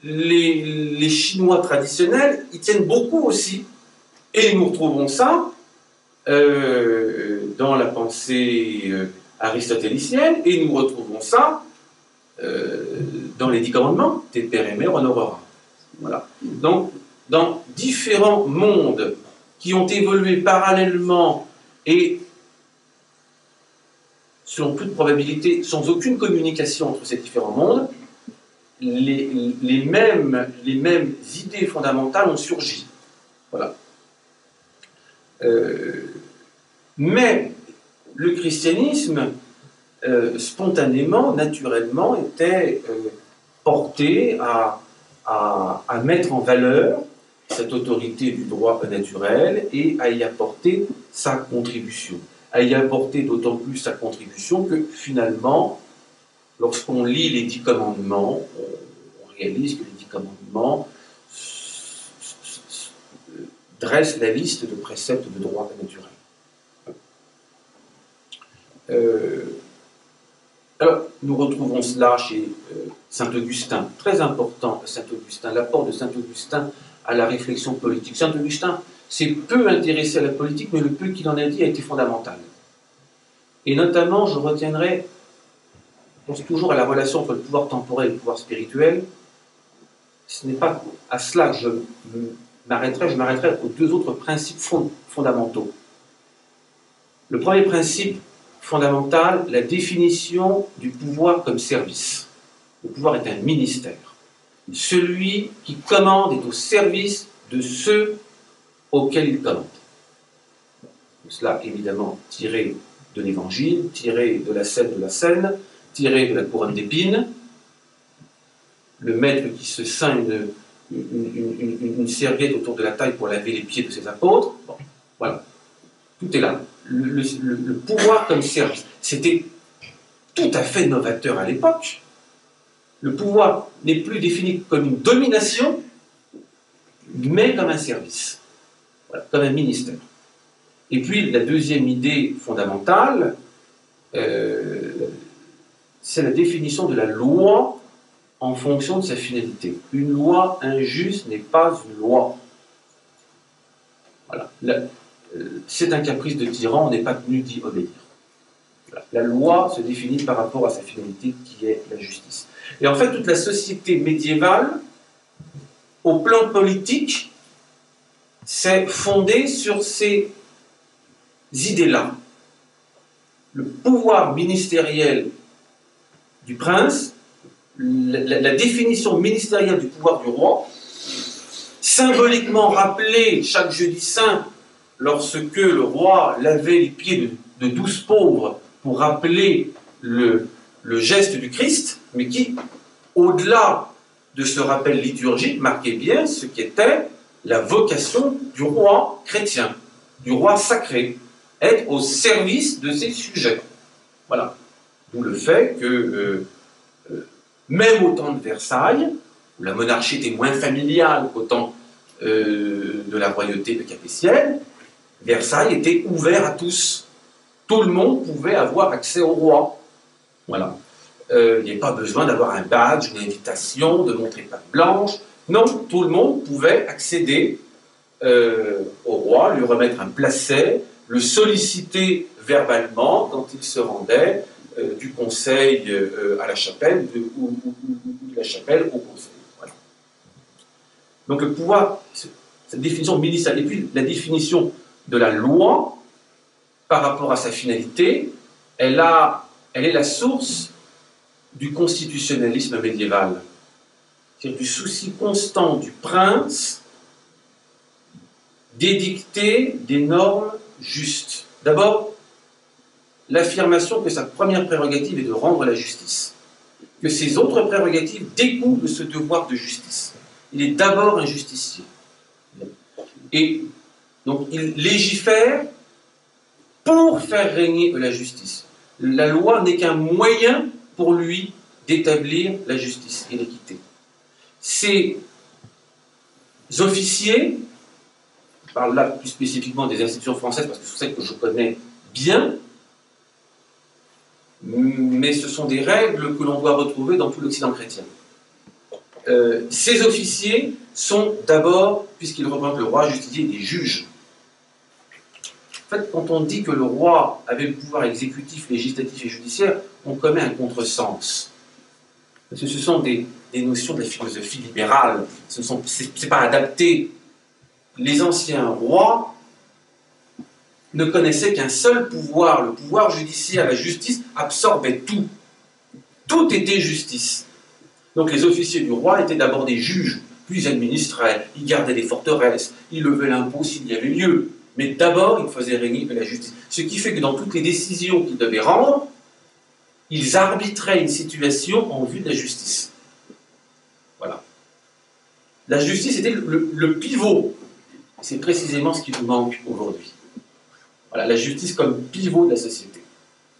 Les Chinois traditionnels y tiennent beaucoup aussi. Et nous retrouvons ça dans la pensée aristotélicienne, et nous retrouvons ça dans les 10 commandements, tes pères et mères honorera. Voilà. Donc, dans différents mondes qui ont évolué parallèlement et selon toute probabilité, sans aucune communication entre ces différents mondes, les mêmes idées fondamentales ont surgi. Voilà. Mais le christianisme, spontanément, naturellement, était porté à mettre en valeur cette autorité du droit naturel et à y apporter sa contribution. À y apporter d'autant plus sa contribution que finalement, lorsqu'on lit les 10 commandements, on réalise que les 10 commandements dressent la liste de préceptes de droit naturel. Alors, nous retrouvons cela chez Saint Augustin, très important, Saint Augustin, l'apport de Saint Augustin à la réflexion politique. Saint Augustin s'est peu intéressé à la politique, mais le peu qu'il en a dit a été fondamental. Et notamment, je retiendrai, je pense toujours à la relation entre le pouvoir temporel et le pouvoir spirituel. Ce n'est pas à cela que je m'arrêterai aux 2 autres principes fondamentaux. Le premier principe fondamental, la définition du pouvoir comme service. Le pouvoir est un ministère. Celui qui commande est au service de ceux auxquels il commande. Cela, évidemment, tiré de l'Évangile, tiré de la scène de la Seine, tiré de la couronne d'épines. Le maître qui se ceint une serviette autour de la taille pour laver les pieds de ses apôtres. Bon, voilà. Tout est là. Le pouvoir comme service. C'était tout à fait novateur à l'époque. Le pouvoir n'est plus défini comme une domination, mais comme un service. Voilà, comme un ministère. Et puis, la deuxième idée fondamentale, c'est la définition de la loi en fonction de sa finalité. Une loi injuste n'est pas une loi. Voilà. C'est un caprice de tyran, on n'est pas tenu d'y obéir. Voilà. La loi se définit par rapport à sa finalité qui est la justice. Et en fait, toute la société médiévale, au plan politique, s'est fondée sur ces idées-là. Le pouvoir ministériel du prince, la définition ministérielle du pouvoir du roi, symboliquement rappelée chaque jeudi saint lorsque le roi lavait les pieds de 12 pauvres pour rappeler le geste du Christ, mais qui, au-delà de ce rappel liturgique, marquait bien ce qu'était la vocation du roi chrétien, du roi sacré, être au service de ses sujets. Voilà. D'où le fait que, même au temps de Versailles, où la monarchie était moins familiale qu'au temps de la royauté de Capétienne, Versailles était ouvert à tous. Tout le monde pouvait avoir accès au roi. Voilà. Il n'y avait pas besoin d'avoir un badge, une invitation, de montrer patte blanche. Non, tout le monde pouvait accéder au roi, lui remettre un placet, le solliciter verbalement quand il se rendait du conseil à la chapelle ou de la chapelle au conseil. Voilà. Donc le pouvoir, cette définition ministérielle, et puis la définition de la loi par rapport à sa finalité, elle est la source du constitutionnalisme médiéval, c'est-à-dire du souci constant du prince d'édicter des normes justes. D'abord, l'affirmation que sa première prérogative est de rendre la justice, que ses autres prérogatives découlent de ce devoir de justice. Il est d'abord un justicier. Et donc il légifère pour faire régner la justice. La loi n'est qu'un moyen pour lui d'établir la justice et l'équité. Ces officiers, je parle là plus spécifiquement des institutions françaises parce que c'est celles que je connais bien, mais ce sont des règles que l'on doit retrouver dans tout l'Occident chrétien. Ces officiers sont d'abord, puisqu'ils représentent le roi, justicier, des juges. En fait, quand on dit que le roi avait le pouvoir exécutif, législatif et judiciaire, on commet un contresens. Parce que ce sont des notions de la philosophie libérale. Ce n'est pas adapté. Les anciens rois ne connaissaient qu'un seul pouvoir, le pouvoir judiciaire. La justice absorbait tout. Tout était justice. Donc les officiers du roi étaient d'abord des juges, puis ils administraient, ils gardaient des forteresses, ils levaient l'impôt s'il y avait lieu. Mais d'abord, ils faisaient régner la justice. Ce qui fait que dans toutes les décisions qu'ils devaient rendre, ils arbitraient une situation en vue de la justice. Voilà. La justice était le pivot. C'est précisément ce qui nous manque aujourd'hui. Voilà, la justice comme pivot de la société.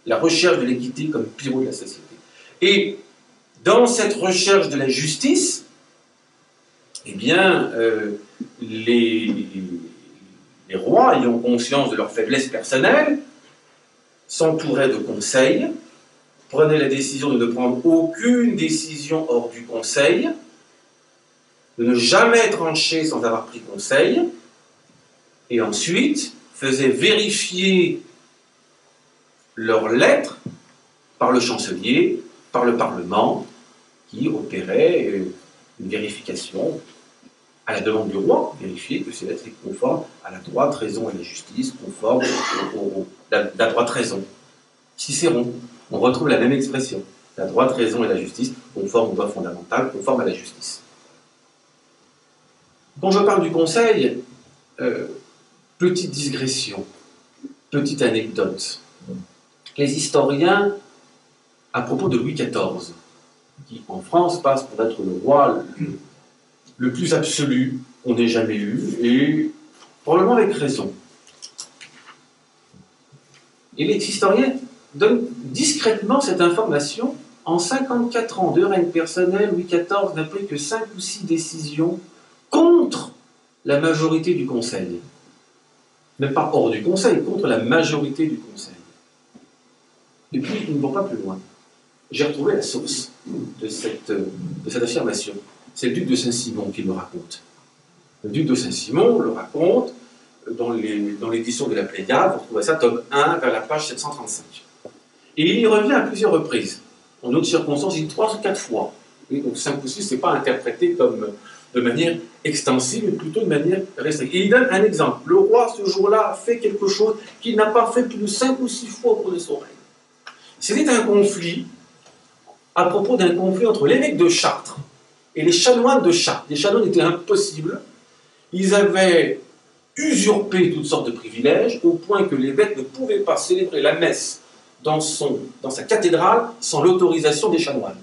La recherche de l'équité comme pivot de la société. Et dans cette recherche de la justice, eh bien, les rois, ayant conscience de leur faiblesse personnelle, s'entouraient de conseils, prenaient la décision de ne prendre aucune décision hors du conseil, de ne jamais trancher sans avoir pris conseil, et ensuite faisaient vérifier leurs lettres par le chancelier, par le Parlement, qui opérait une vérification à la demande du roi, vérifier que ces lettres étaient conformes à la droite raison et la justice, conformes à la droite raison. Cicéron, on retrouve la même expression, la droite raison et la justice, conformes aux lois fondamentales, conformes à la justice. Quand je parle du conseil, petite digression, petite anecdote. Les historiens, à propos de Louis XIV, qui en France passe pour être le roi le plus absolu qu'on ait jamais eu, et probablement avec raison. Et les historiens donnent discrètement cette information. En 54 ans de règne personnel, Louis XIV n'a pris que 5 ou 6 décisions contre la majorité du Conseil. Même pas hors du Conseil, contre la majorité du Conseil. Et puis, ils ne vont pas plus loin. J'ai retrouvé la source de cette affirmation. C'est le duc de Saint-Simon qui le raconte. Le duc de Saint-Simon le raconte dans l'édition de la Pléiade. Vous trouvez ça, tome 1, vers la page 735. Et il y revient à plusieurs reprises. En d'autres circonstances, il dit 3 ou 4 fois. Oui, donc 5 ou 6, ce n'est pas interprété comme de manière extensive, mais plutôt de manière restreinte. Et il donne un exemple. Le roi, ce jour-là, a fait quelque chose qu'il n'a pas fait plus de 5 ou 6 fois au cours de son règne. C'était un conflit, à propos d'un conflit entre l'évêque de Chartres et les chanoines de Chartres. Les chanoines étaient impossibles. Ils avaient usurpé toutes sortes de privilèges, au point que l'évêque ne pouvait pas célébrer la messe dans sa cathédrale sans l'autorisation des chanoines.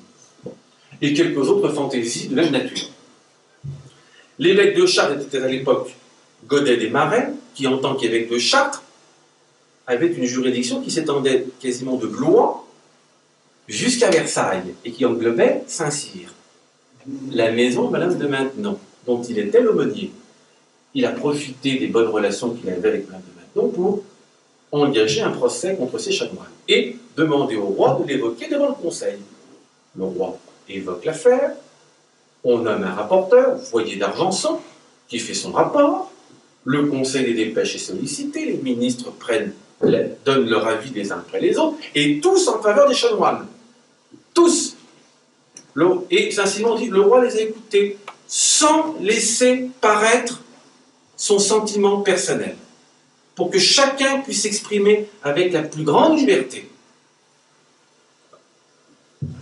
Et quelques autres fantaisies de même nature. L'évêque de Chartres était à l'époque Godet des Marais, qui en tant qu'évêque de Chartres avait une juridiction qui s'étendait quasiment de Blois jusqu'à Versailles et qui englobait Saint-Cyr, la maison de Madame de Maintenon, dont il était l'aumônier. Il a profité des bonnes relations qu'il avait avec Madame de Maintenon pour engager un procès contre ses chanoines et demander au roi de l'évoquer devant le conseil. Le roi évoque l'affaire, on nomme un rapporteur, Foyer d'Argenson, qui fait son rapport, le conseil des dépêches est sollicité, les ministres donnent leur avis les uns après les autres, et tous en faveur des chanoines. Tous. Et Saint-Simon dit, le roi les a écoutés sans laisser paraître son sentiment personnel, pour que chacun puisse s'exprimer avec la plus grande liberté.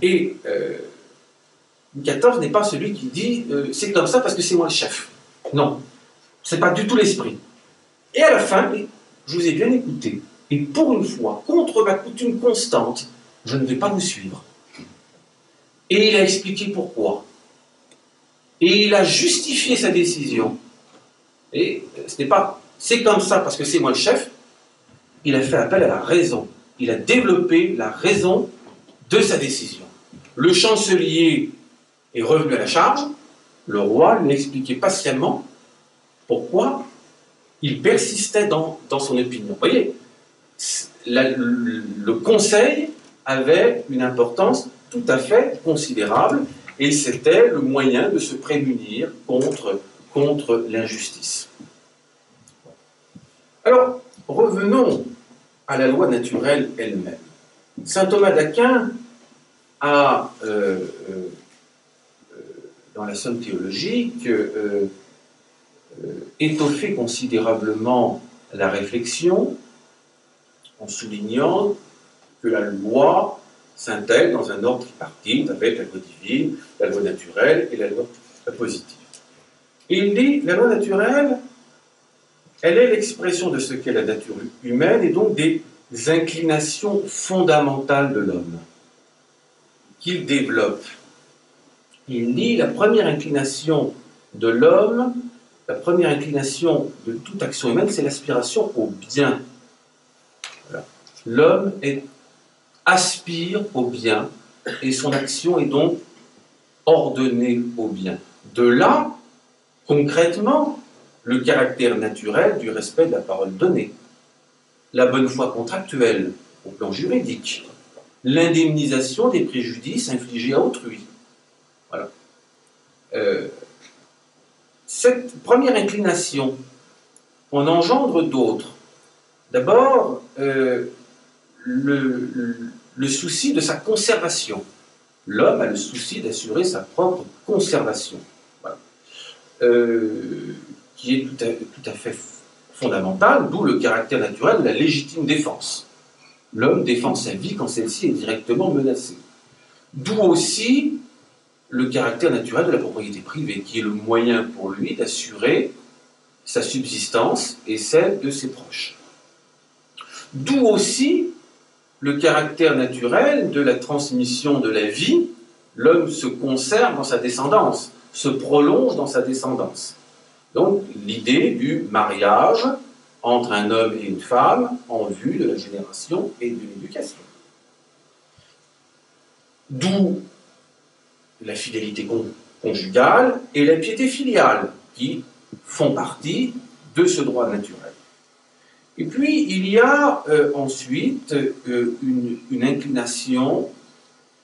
Et Louis XIV n'est pas celui qui dit c'est comme ça parce que c'est moi le chef. Non, c'est pas du tout l'esprit. Et à la fin, je vous ai bien écouté, et pour une fois, contre ma coutume constante, je ne vais pas vous suivre. Et il a expliqué pourquoi. Et il a justifié sa décision. Et ce n'est pas c'est comme ça parce que c'est moi le chef. Il a fait appel à la raison. Il a développé la raison de sa décision. Le chancelier est revenu à la charge. Le roi lui a expliqué patiemment pourquoi il persistait dans son opinion. Vous voyez, le conseil avait une importance tout à fait considérable et c'était le moyen de se prémunir contre l'injustice. Alors, revenons à la loi naturelle elle-même. Saint Thomas d'Aquin a, dans la Somme théologique, étoffé considérablement la réflexion en soulignant que la loi s'intègre dans un ordre tripartite avec la loi divine, la loi naturelle et la loi positive. Et il dit, la loi naturelle, elle est l'expression de ce qu'est la nature humaine et donc des inclinations fondamentales de l'homme qu'il développe. Il dit, la première inclination de l'homme, la première inclination de toute action humaine, c'est l'aspiration au bien. Voilà. L'homme aspire au bien et son action est donc ordonnée au bien. De là, concrètement, le caractère naturel du respect de la parole donnée, la bonne foi contractuelle au plan juridique, l'indemnisation des préjudices infligés à autrui. Voilà. Cette première inclination en engendre d'autres. D'abord, le souci de sa conservation. L'homme a le souci d'assurer sa propre conservation, voilà. Qui est tout à fait fondamental, d'où le caractère naturel de la légitime défense. L'homme défend sa vie quand celle-ci est directement menacée. D'où aussi le caractère naturel de la propriété privée, qui est le moyen pour lui d'assurer sa subsistance et celle de ses proches. D'où aussi le caractère naturel de la transmission de la vie. L'homme se conserve dans sa descendance, se prolonge dans sa descendance. Donc l'idée du mariage entre un homme et une femme en vue de la génération et de l'éducation. D'où la fidélité conjugale et la piété filiale, qui font partie de ce droit naturel. Et puis, il y a ensuite une inclination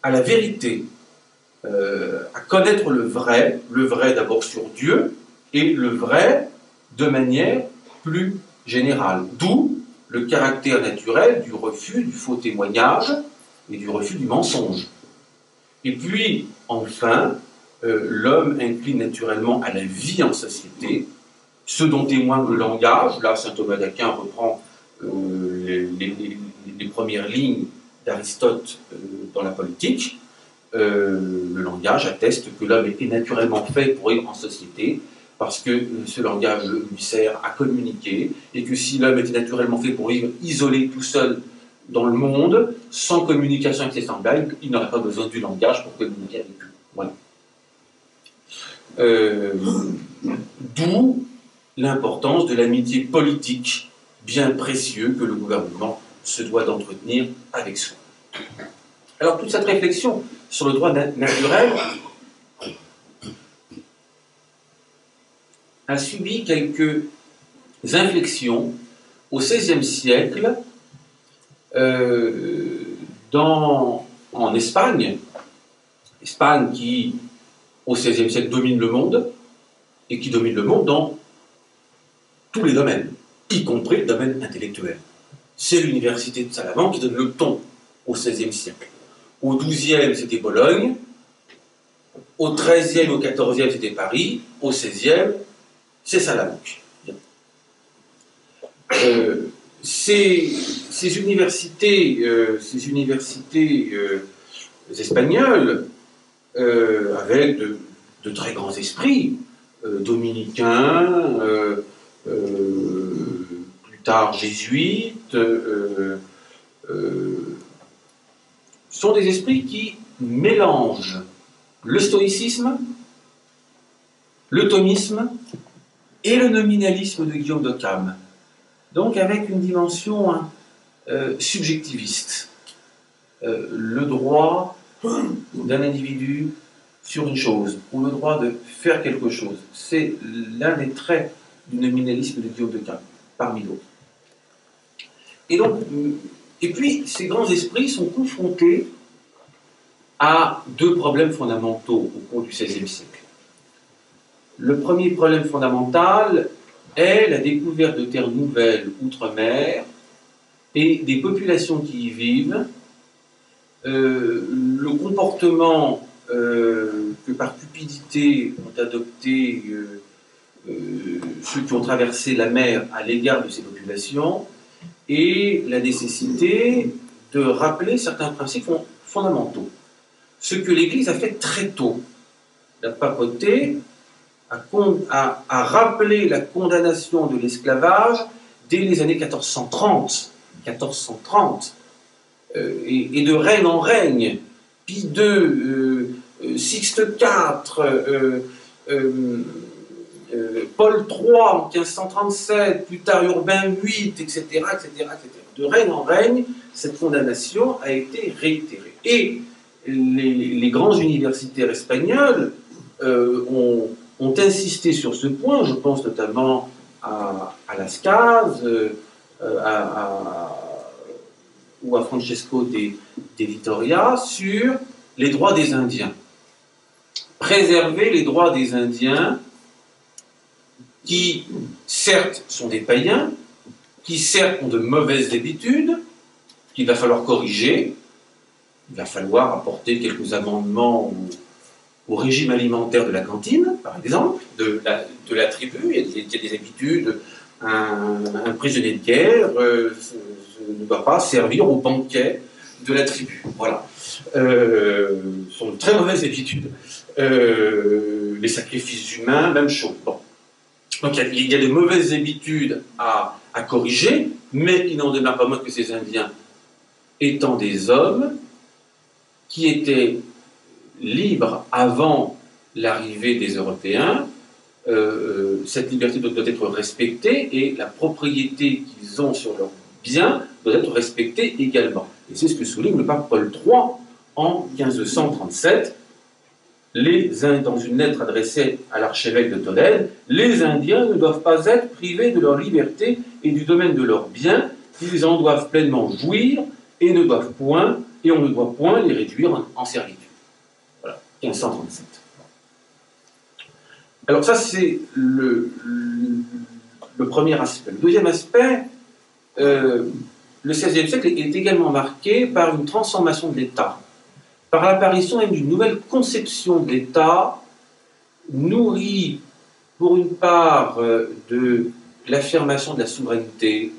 à la vérité, à connaître le vrai d'abord sur Dieu, et le vrai de manière plus générale. D'où le caractère naturel du refus du faux témoignage et du refus du mensonge. Et puis, enfin, l'homme incline naturellement à la vie en société, ce dont témoigne le langage. Là, saint Thomas d'Aquin reprend les premières lignes d'Aristote dans la politique. Le langage atteste que l'homme est naturellement fait pour vivre en société, parce que ce langage lui sert à communiquer, et que si l'homme était naturellement fait pour vivre isolé, tout seul dans le monde, sans communication avec ses semblables, il n'aurait pas besoin du langage pour communiquer avec eux. Voilà. D'où l'importance de l'amitié politique, bien précieux que le gouvernement se doit d'entretenir avec soi. Alors, toute cette réflexion sur le droit naturel a subi quelques inflexions au XVIe siècle en Espagne. Espagne qui, au XVIe siècle, domine le monde, et qui domine le monde dans tous les domaines, y compris le domaine intellectuel. C'est l'université de Salamanque qui donne le ton au XVIe siècle. Au XIIe, c'était Bologne. Au XIIIe, au XIVe, c'était Paris. Au XVIe, c'est Salamanque. Ces universités espagnoles, avec de très grands esprits, dominicains, plus tard jésuites, sont des esprits qui mélangent le stoïcisme, le thomisme et le nominalisme de Guillaume d'Occam. Donc avec une dimension subjectiviste. Le droit d'un individu sur une chose, ou le droit de faire quelque chose. C'est l'un des traits du nominalisme de Guillaume d'Occam, parmi d'autres. Et puis, ces grands esprits sont confrontés à deux problèmes fondamentaux au cours du XVIe siècle. Le premier problème fondamental est la découverte de terres nouvelles outre-mer et des populations qui y vivent le comportement que par cupidité ont adopté ceux qui ont traversé la mer à l'égard de ces populations, et la nécessité de rappeler certains principes fondamentaux. Ce que l'Église a fait très tôt. La papauté a rappelé la condamnation de l'esclavage dès les années 1430. 1430. Et de règne en règne. Pie II, Sixte IV, Paul III en 1537, plus tard Urbain VIII, etc., etc., etc. De règne en règne, cette condamnation a été réitérée. Et les grands universitaires espagnols ont insisté sur ce point. Je pense notamment à Lascaz, ou à Francesco de Vitoria, sur les droits des Indiens. Préserver les droits des Indiens qui, certes, sont des païens, qui, certes, ont de mauvaises habitudes, qu'il va falloir corriger. Il va falloir apporter quelques amendements au régime alimentaire de la cantine, par exemple, de la tribu. Il y a des habitudes. Un prisonnier de guerre ne doit pas servir au banquet de la tribu. Voilà. Ce sont de très mauvaises habitudes. Les sacrifices humains, même chose. Bon. Donc il y a de mauvaises habitudes à corriger, mais il n'en demeure pas moins que ces Indiens, étant des hommes qui étaient libres avant l'arrivée des Européens, cette liberté doit être respectée et la propriété qu'ils ont sur leurs biens doit être respectée également. Et c'est ce que souligne le pape Paul III en 1537. Dans une lettre adressée à l'archevêque de Tolède, les Indiens ne doivent pas être privés de leur liberté et du domaine de leurs biens, ils en doivent pleinement jouir et on ne doit point les réduire en servitude. Voilà, 1537. Alors ça, c'est le premier aspect. Le deuxième aspect, le XVIe siècle est également marqué par une transformation de l'État, par l'apparition même d'une nouvelle conception de l'État, nourrie pour une part de l'affirmation de la souveraineté,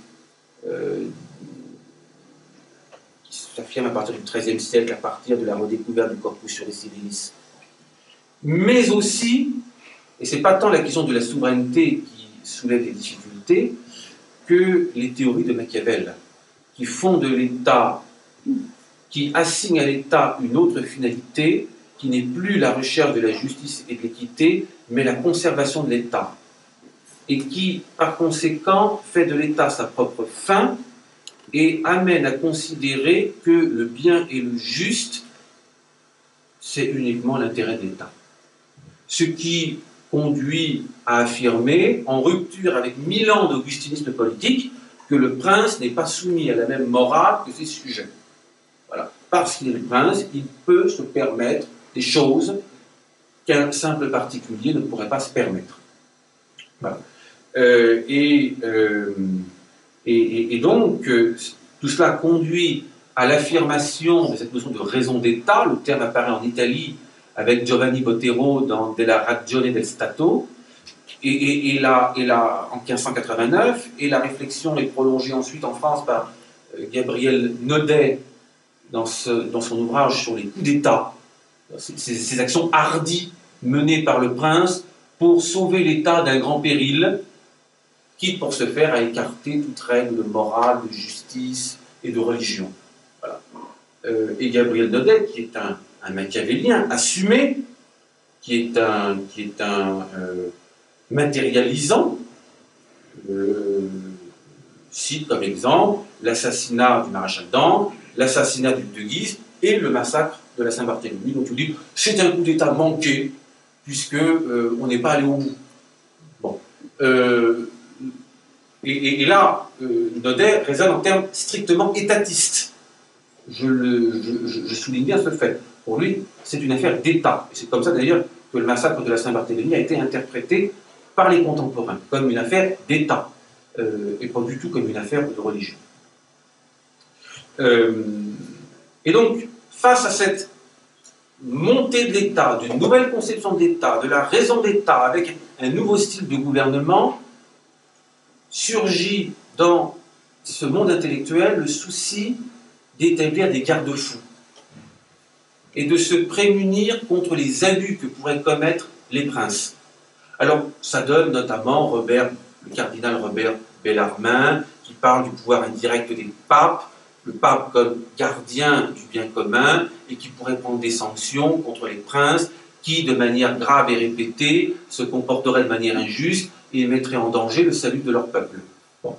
qui s'affirme à partir du XIIIe siècle, à partir de la redécouverte du Corpus Juris Civilis, mais aussi, et ce n'est pas tant la question de la souveraineté qui soulève des difficultés, que les théories de Machiavel, qui font de l'État, qui assignent à l'État une autre finalité, qui n'est plus la recherche de la justice et de l'équité, mais la conservation de l'État. Et qui, par conséquent, fait de l'État sa propre fin et amène à considérer que le bien et le juste, c'est uniquement l'intérêt de l'État. Ce qui conduit à affirmer, en rupture avec 1000 ans d'augustinisme politique, que le prince n'est pas soumis à la même morale que ses sujets. Voilà. Parce qu'il est le prince, il peut se permettre des choses qu'un simple particulier ne pourrait pas se permettre. Voilà. Et donc, tout cela conduit à l'affirmation de cette notion de raison d'État. Le terme apparaît en Italie avec Giovanni Botero dans Della Ragione del Stato, et là, en 1589, et la réflexion est prolongée ensuite en France par Gabriel Naudet dans son ouvrage sur les coups d'État, ces actions hardies menées par le prince pour sauver l'État d'un grand péril, quitte pour ce faire à écarter toute règle de morale, de justice et de religion. Voilà. Et Gabriel Naudet, qui est un machiavélien assumé, qui est un matérialisant, cite comme exemple l'assassinat du maréchal d'Ancre, l'assassinat du duc de Guise et le massacre de la Saint-Barthélemy. Donc il dit c'est un coup d'État manqué, puisque on n'est pas allé au bout. Bon. Et là, Naudet raisonne en termes strictement étatistes. Je souligne bien ce fait. Pour lui, c'est une affaire d'État. Et c'est comme ça d'ailleurs que le massacre de la Saint-Barthélemy a été interprété par les contemporains, comme une affaire d'État, et pas du tout comme une affaire de religion. Et donc, face à cette montée de l'État, d'une nouvelle conception de l'État, de la raison d'État, avec un nouveau style de gouvernement, surgit dans ce monde intellectuel le souci d'établir des garde-fous et de se prémunir contre les abus que pourraient commettre les princes. Alors, ça donne notamment le cardinal Robert Bellarmine, qui parle du pouvoir indirect des papes, le pape comme gardien du bien commun, et qui pourrait prendre des sanctions contre les princes qui, de manière grave et répétée, se comporteraient de manière injuste et mettraient en danger le salut de leur peuple. Bon.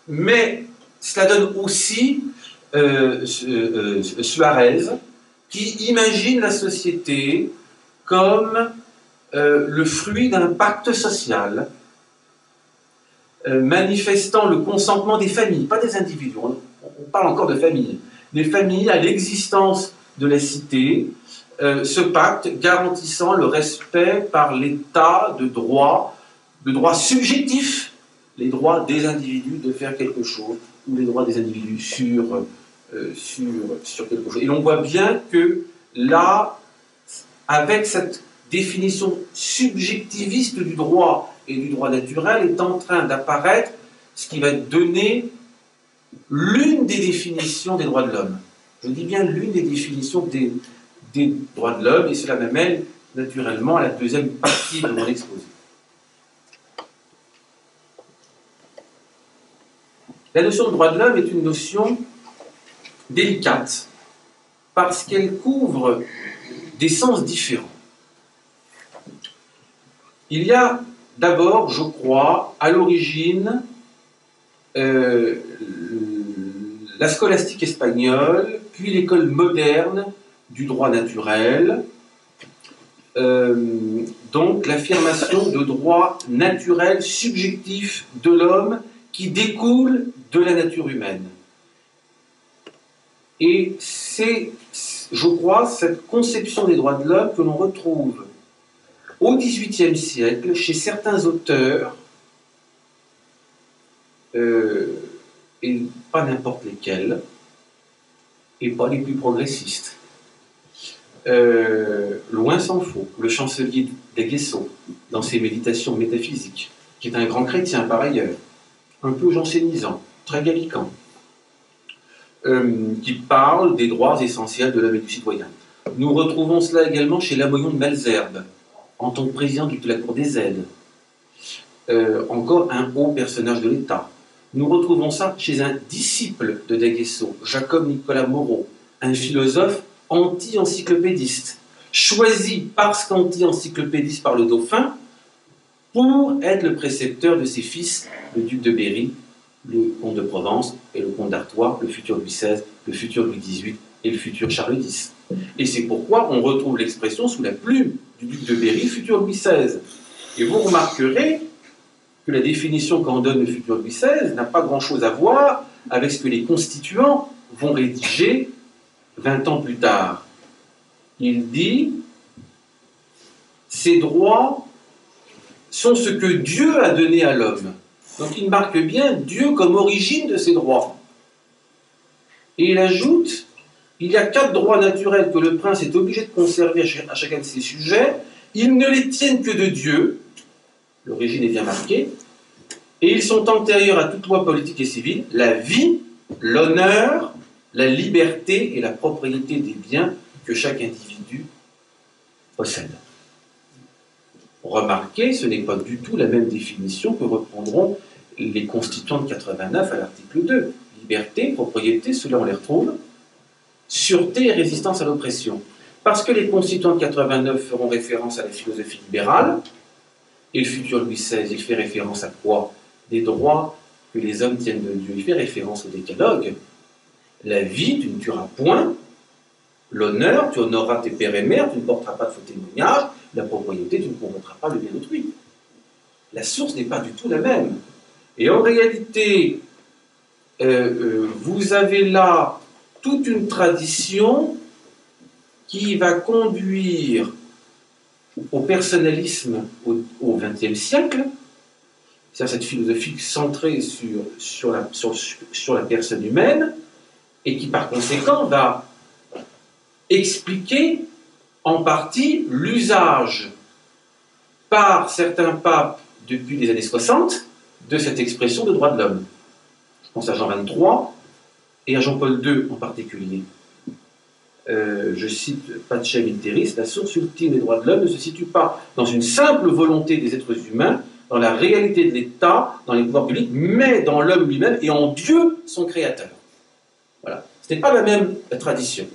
Mais cela donne aussi Suarez, qui imagine la société comme le fruit d'un pacte social manifestant le consentement des familles, pas des individus, on parle encore de familles, des familles à l'existence de la cité, ce pacte garantissant le respect par l'État de droits subjectifs, les droits des individus de faire quelque chose, ou les droits des individus sur quelque chose. Et l'on voit bien que là, avec cette définition subjectiviste du droit et du droit naturel, est en train d'apparaître ce qui va donner l'une des définitions des droits de l'homme. Je dis bien l'une des définitions des droits de l'homme, et cela m'amène naturellement à la deuxième partie de mon exposé. La notion de droit de l'homme est une notion délicate, parce qu'elle couvre des sens différents. Il y a d'abord, je crois, à l'origine, la scolastique espagnole, puis l'école moderne du droit naturel, donc l'affirmation de droits naturels subjectifs de l'homme qui découlent de la nature humaine. Et c'est, je crois, cette conception des droits de l'homme que l'on retrouve au XVIIIe siècle chez certains auteurs, et pas n'importe lesquels, et pas les plus progressistes. Loin s'en faut, le chancelier d'Aguesseau, dans ses méditations métaphysiques, qui est un grand chrétien par ailleurs, un peu jansénisant, très gallican, qui parle des droits essentiels de l'homme et du citoyen. Nous retrouvons cela également chez Lamoignon de Malesherbes, en tant que président de la Cour des aides. Encore un haut personnage de l'État. Nous retrouvons ça chez un disciple de D'Aguesseau, Jacob-Nicolas Moreau, un philosophe anti-encyclopédiste, choisi parce qu'anti-encyclopédiste par le dauphin pour être le précepteur de ses fils, le duc de Berry, le comte de Provence et le comte d'Artois, le futur Louis XVI, le futur Louis XVIII et le futur Charles X. Et c'est pourquoi on retrouve l'expression sous la plume du duc de Berry, futur Louis XVI. Et vous remarquerez que la définition qu'en donne le futur Louis XVI n'a pas grand-chose à voir avec ce que les constituants vont rédiger 20 ans plus tard. Il dit « Ces droits sont ce que Dieu a donné à l'homme ». Donc il marque bien Dieu comme origine de ces droits. Et il ajoute « Il y a 4 droits naturels que le prince est obligé de conserver à chacun de ses sujets. Ils ne les tiennent que de Dieu. » L'origine est bien marquée. Et ils sont antérieurs à toute loi politique et civile, la vie, l'honneur, la liberté et la propriété des biens que chaque individu possède. Remarquez, ce n'est pas du tout la même définition que reprendront les constituants de 89 à l'article 2. Liberté, propriété, ceux-là on les retrouve. Sûreté et résistance à l'oppression. Parce que les constituants de 89 feront référence à la philosophie libérale, et le futur Louis XVI, il fait référence à quoi? Des droits que les hommes tiennent de Dieu. Il fait référence au décalogue. La vie, tu ne tueras point. L'honneur, tu honoreras tes pères et mères, tu ne porteras pas de faux témoignages. La propriété, tu ne convoiteras pas le bien d'autrui. La source n'est pas du tout la même. Et en réalité, vous avez là toute une tradition qui va conduire au personnalisme au XXe siècle, c'est-à-dire cette philosophie centrée sur la personne humaine, et qui par conséquent va expliquer en partie l'usage par certains papes depuis les années 60 de cette expression de droit de l'homme. Je pense à Jean XXIII et à Jean-Paul II en particulier. Je cite Pacem in terris, la source ultime des droits de l'homme ne se situe pas dans une simple volonté des êtres humains, dans la réalité de l'État, dans les pouvoirs publics, mais dans l'homme lui-même et en Dieu, son créateur. Voilà. Ce n'est pas la même tradition.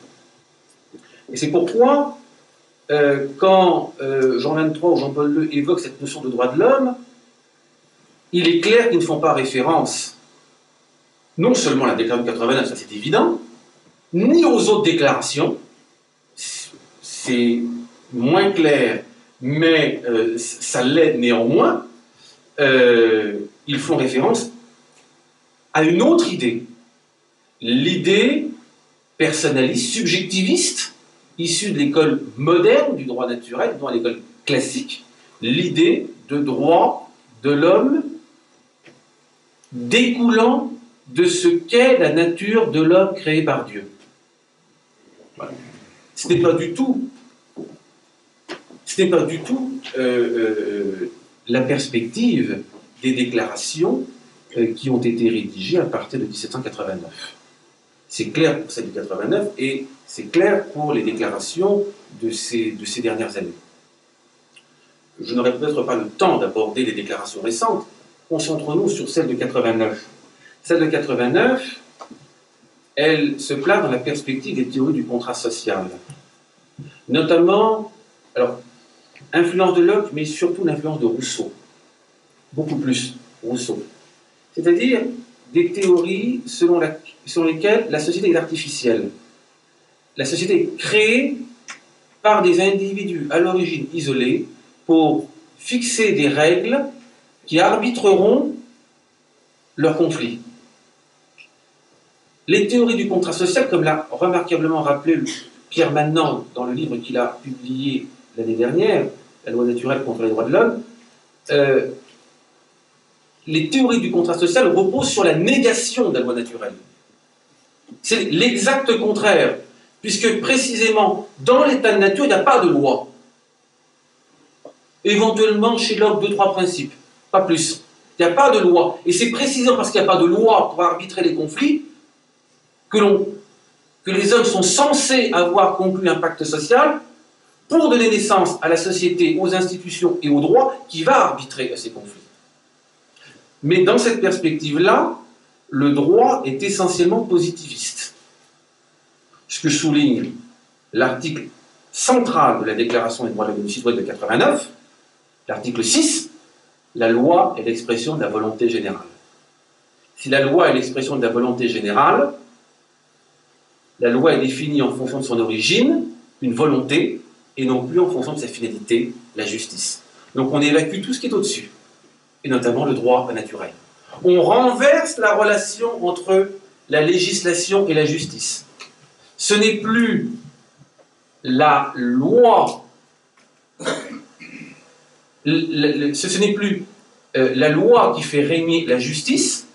Et c'est pourquoi, quand Jean XXIII ou Jean-Paul II évoquent cette notion de droit de l'homme, il est clair qu'ils ne font pas référence non seulement à la déclaration de 89, ça c'est évident, ni aux autres déclarations, c'est moins clair, mais ça l'est néanmoins, ils font référence à une autre idée, l'idée personnaliste, subjectiviste, issue de l'école moderne du droit naturel, dont à l'école classique, l'idée de droit de l'homme découlant de ce qu'est la nature de l'homme créé par Dieu. Voilà. Ce n'est pas du tout la perspective des déclarations qui ont été rédigées à partir de 1789. C'est clair pour celle de 89 et c'est clair pour les déclarations de ces dernières années. Je n'aurai peut-être pas le temps d'aborder les déclarations récentes. Concentrons-nous sur celle de 89. Celle de 89, elle se place dans la perspective des théories du contrat social. Notamment, alors, influence de Locke, mais surtout l'influence de Rousseau. Beaucoup plus Rousseau. C'est-à-dire des théories selon lesquelles la société est artificielle. La société est créée par des individus à l'origine isolés pour fixer des règles qui arbitreront leurs conflits. Les théories du contrat social, comme l'a remarquablement rappelé Pierre Manant dans le livre qu'il a publié l'année dernière, La loi naturelle contre les droits de l'homme, les théories du contrat social reposent sur la négation de la loi naturelle. C'est l'exact contraire, puisque précisément dans l'état de nature, il n'y a pas de loi. Éventuellement, chez Locke, 2-3 principes, pas plus. Il n'y a pas de loi. Et c'est précisément parce qu'il n'y a pas de loi pour arbitrer les conflits que les hommes sont censés avoir conclu un pacte social pour donner naissance à la société, aux institutions et aux droits qui va arbitrer ces conflits. Mais dans cette perspective-là, le droit est essentiellement positiviste. Ce que souligne l'article central de la Déclaration des droits de l'homme et du citoyen de 89, l'article 6, la loi est l'expression de la volonté générale. Si la loi est l'expression de la volonté générale, la loi est définie en fonction de son origine, une volonté, et non plus en fonction de sa finalité, la justice. Donc on évacue tout ce qui est au-dessus, et notamment le droit naturel. On renverse la relation entre la législation et la justice. Ce n'est plus la loi, ce n'est plus la loi qui fait régner la justice,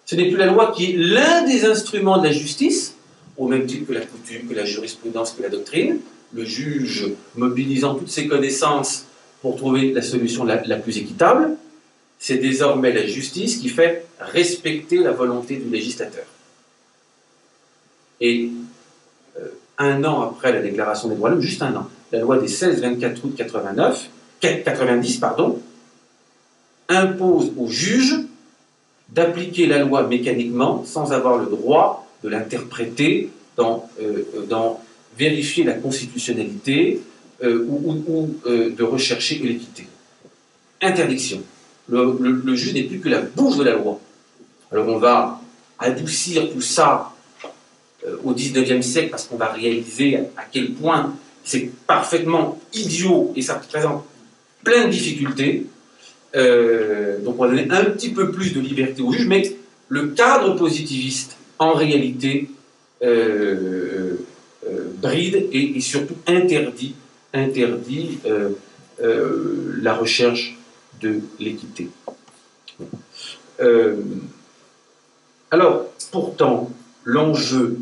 ce n'est plus la loi qui est l'un des instruments de la justice, au même titre que la coutume, que la jurisprudence, que la doctrine, le juge mobilisant toutes ses connaissances pour trouver la solution la plus équitable. C'est désormais la justice qui fait respecter la volonté du législateur. Et un an après la Déclaration des droits de l'homme, juste un an, la loi des 16-24 août 90 impose aux juges d'appliquer la loi mécaniquement sans avoir le droit de l'interpréter, d'en vérifier la constitutionnalité ou de rechercher l'équité. Interdiction. Le juge n'est plus que la bouche de la loi. Alors on va adoucir tout ça au XIXe siècle parce qu'on va réaliser à quel point c'est parfaitement idiot et ça présente plein de difficultés. Donc on va donner un petit peu plus de liberté au juge, mais le cadre positiviste, en réalité, bride et surtout interdit la recherche de l'équité. Alors, pourtant, l'enjeu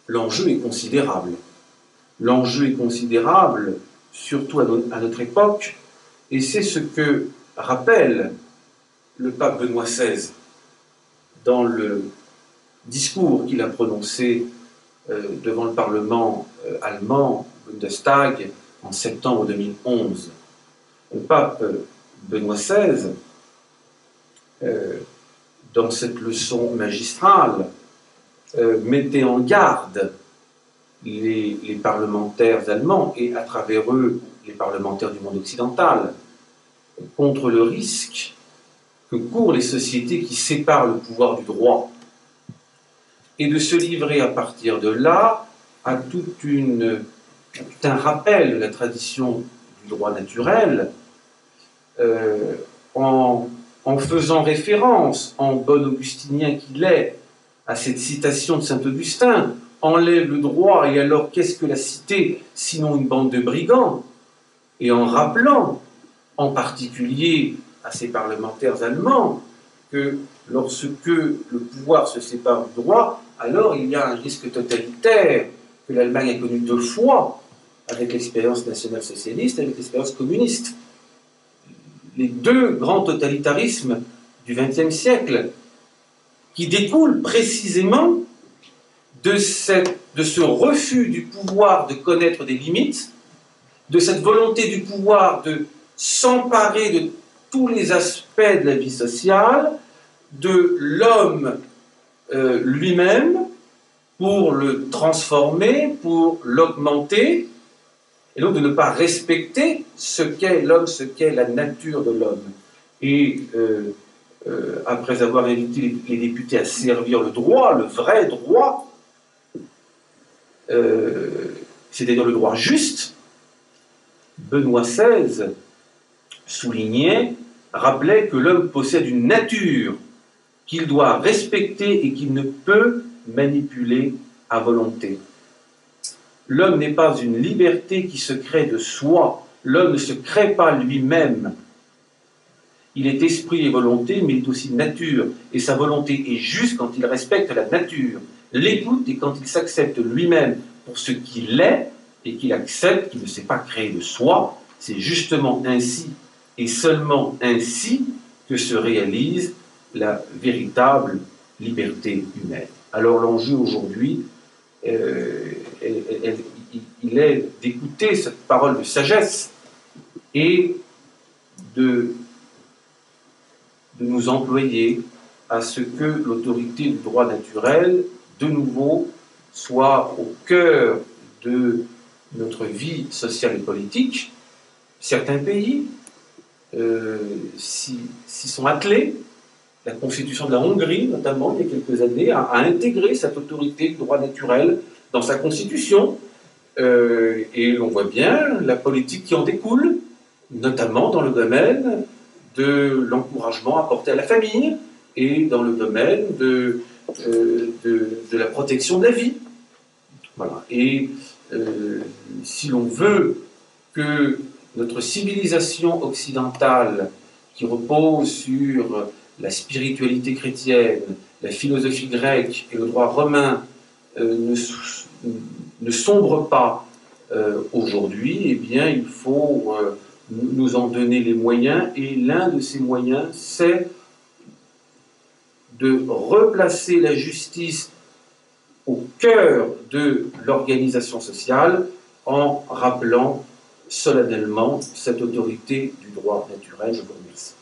est considérable. l'enjeu est considérable, surtout à notre époque, et c'est ce que rappelle le pape Benoît XVI dans le discours qu'il a prononcé devant le Parlement allemand, Bundestag, en septembre 2011. Le pape Benoît XVI, dans cette leçon magistrale, mettait en garde les parlementaires allemands, et à travers eux les parlementaires du monde occidental, contre le risque que courent les sociétés qui séparent le pouvoir du droit, et de se livrer à partir de là à tout un rappel de la tradition du droit naturel, en faisant référence, en bon augustinien qu'il est, à cette citation de saint Augustin: « Enlève le droit, et alors qu'est-ce que la cité, sinon une bande de brigands ?» Et en rappelant, en particulier à ces parlementaires allemands, que lorsque le pouvoir se sépare du droit, alors il y a un risque totalitaire que l'Allemagne a connu 2 fois, avec l'expérience nationale-socialiste et avec l'expérience communiste. Les 2 grands totalitarismes du XXe siècle, qui découlent précisément de ce refus du pouvoir de connaître des limites, de cette volonté du pouvoir de s'emparer de tous les aspects de la vie sociale, de l'homme lui-même, pour le transformer, pour l'augmenter, et donc de ne pas respecter ce qu'est l'homme, ce qu'est la nature de l'homme. Et après avoir invité les députés à servir le droit, le vrai droit, c'est-à-dire le droit juste, Benoît XVI soulignait, rappelait que l'homme possède une nature qu'il doit respecter et qu'il ne peut manipuler à volonté. L'homme n'est pas une liberté qui se crée de soi. L'homme ne se crée pas lui-même. Il est esprit et volonté, mais il est aussi nature. Et sa volonté est juste quand il respecte la nature. L'écoute est quand il s'accepte lui-même pour ce qu'il est et qu'il accepte qu'il ne s'est pas créé de soi. C'est justement ainsi et seulement ainsi que se réalise la véritable liberté humaine. Alors l'enjeu aujourd'hui, il est d'écouter cette parole de sagesse et de nous employer à ce que l'autorité du droit naturel, de nouveau, soit au cœur de notre vie sociale et politique. Certains pays s'y sont attelés. La Constitution de la Hongrie, notamment, il y a quelques années, a intégré cette autorité du droit naturel dans sa Constitution. Et l'on voit bien la politique qui en découle, notamment dans le domaine de l'encouragement apporté à la famille et dans le domaine de la protection de la vie. Voilà. Et si l'on veut que notre civilisation occidentale, qui repose sur la spiritualité chrétienne, la philosophie grecque et le droit romain, ne sombre pas aujourd'hui, eh bien, il faut nous en donner les moyens, et l'un de ces moyens, c'est de replacer la justice au cœur de l'organisation sociale en rappelant solennellement cette autorité du droit naturel. Je vous remercie.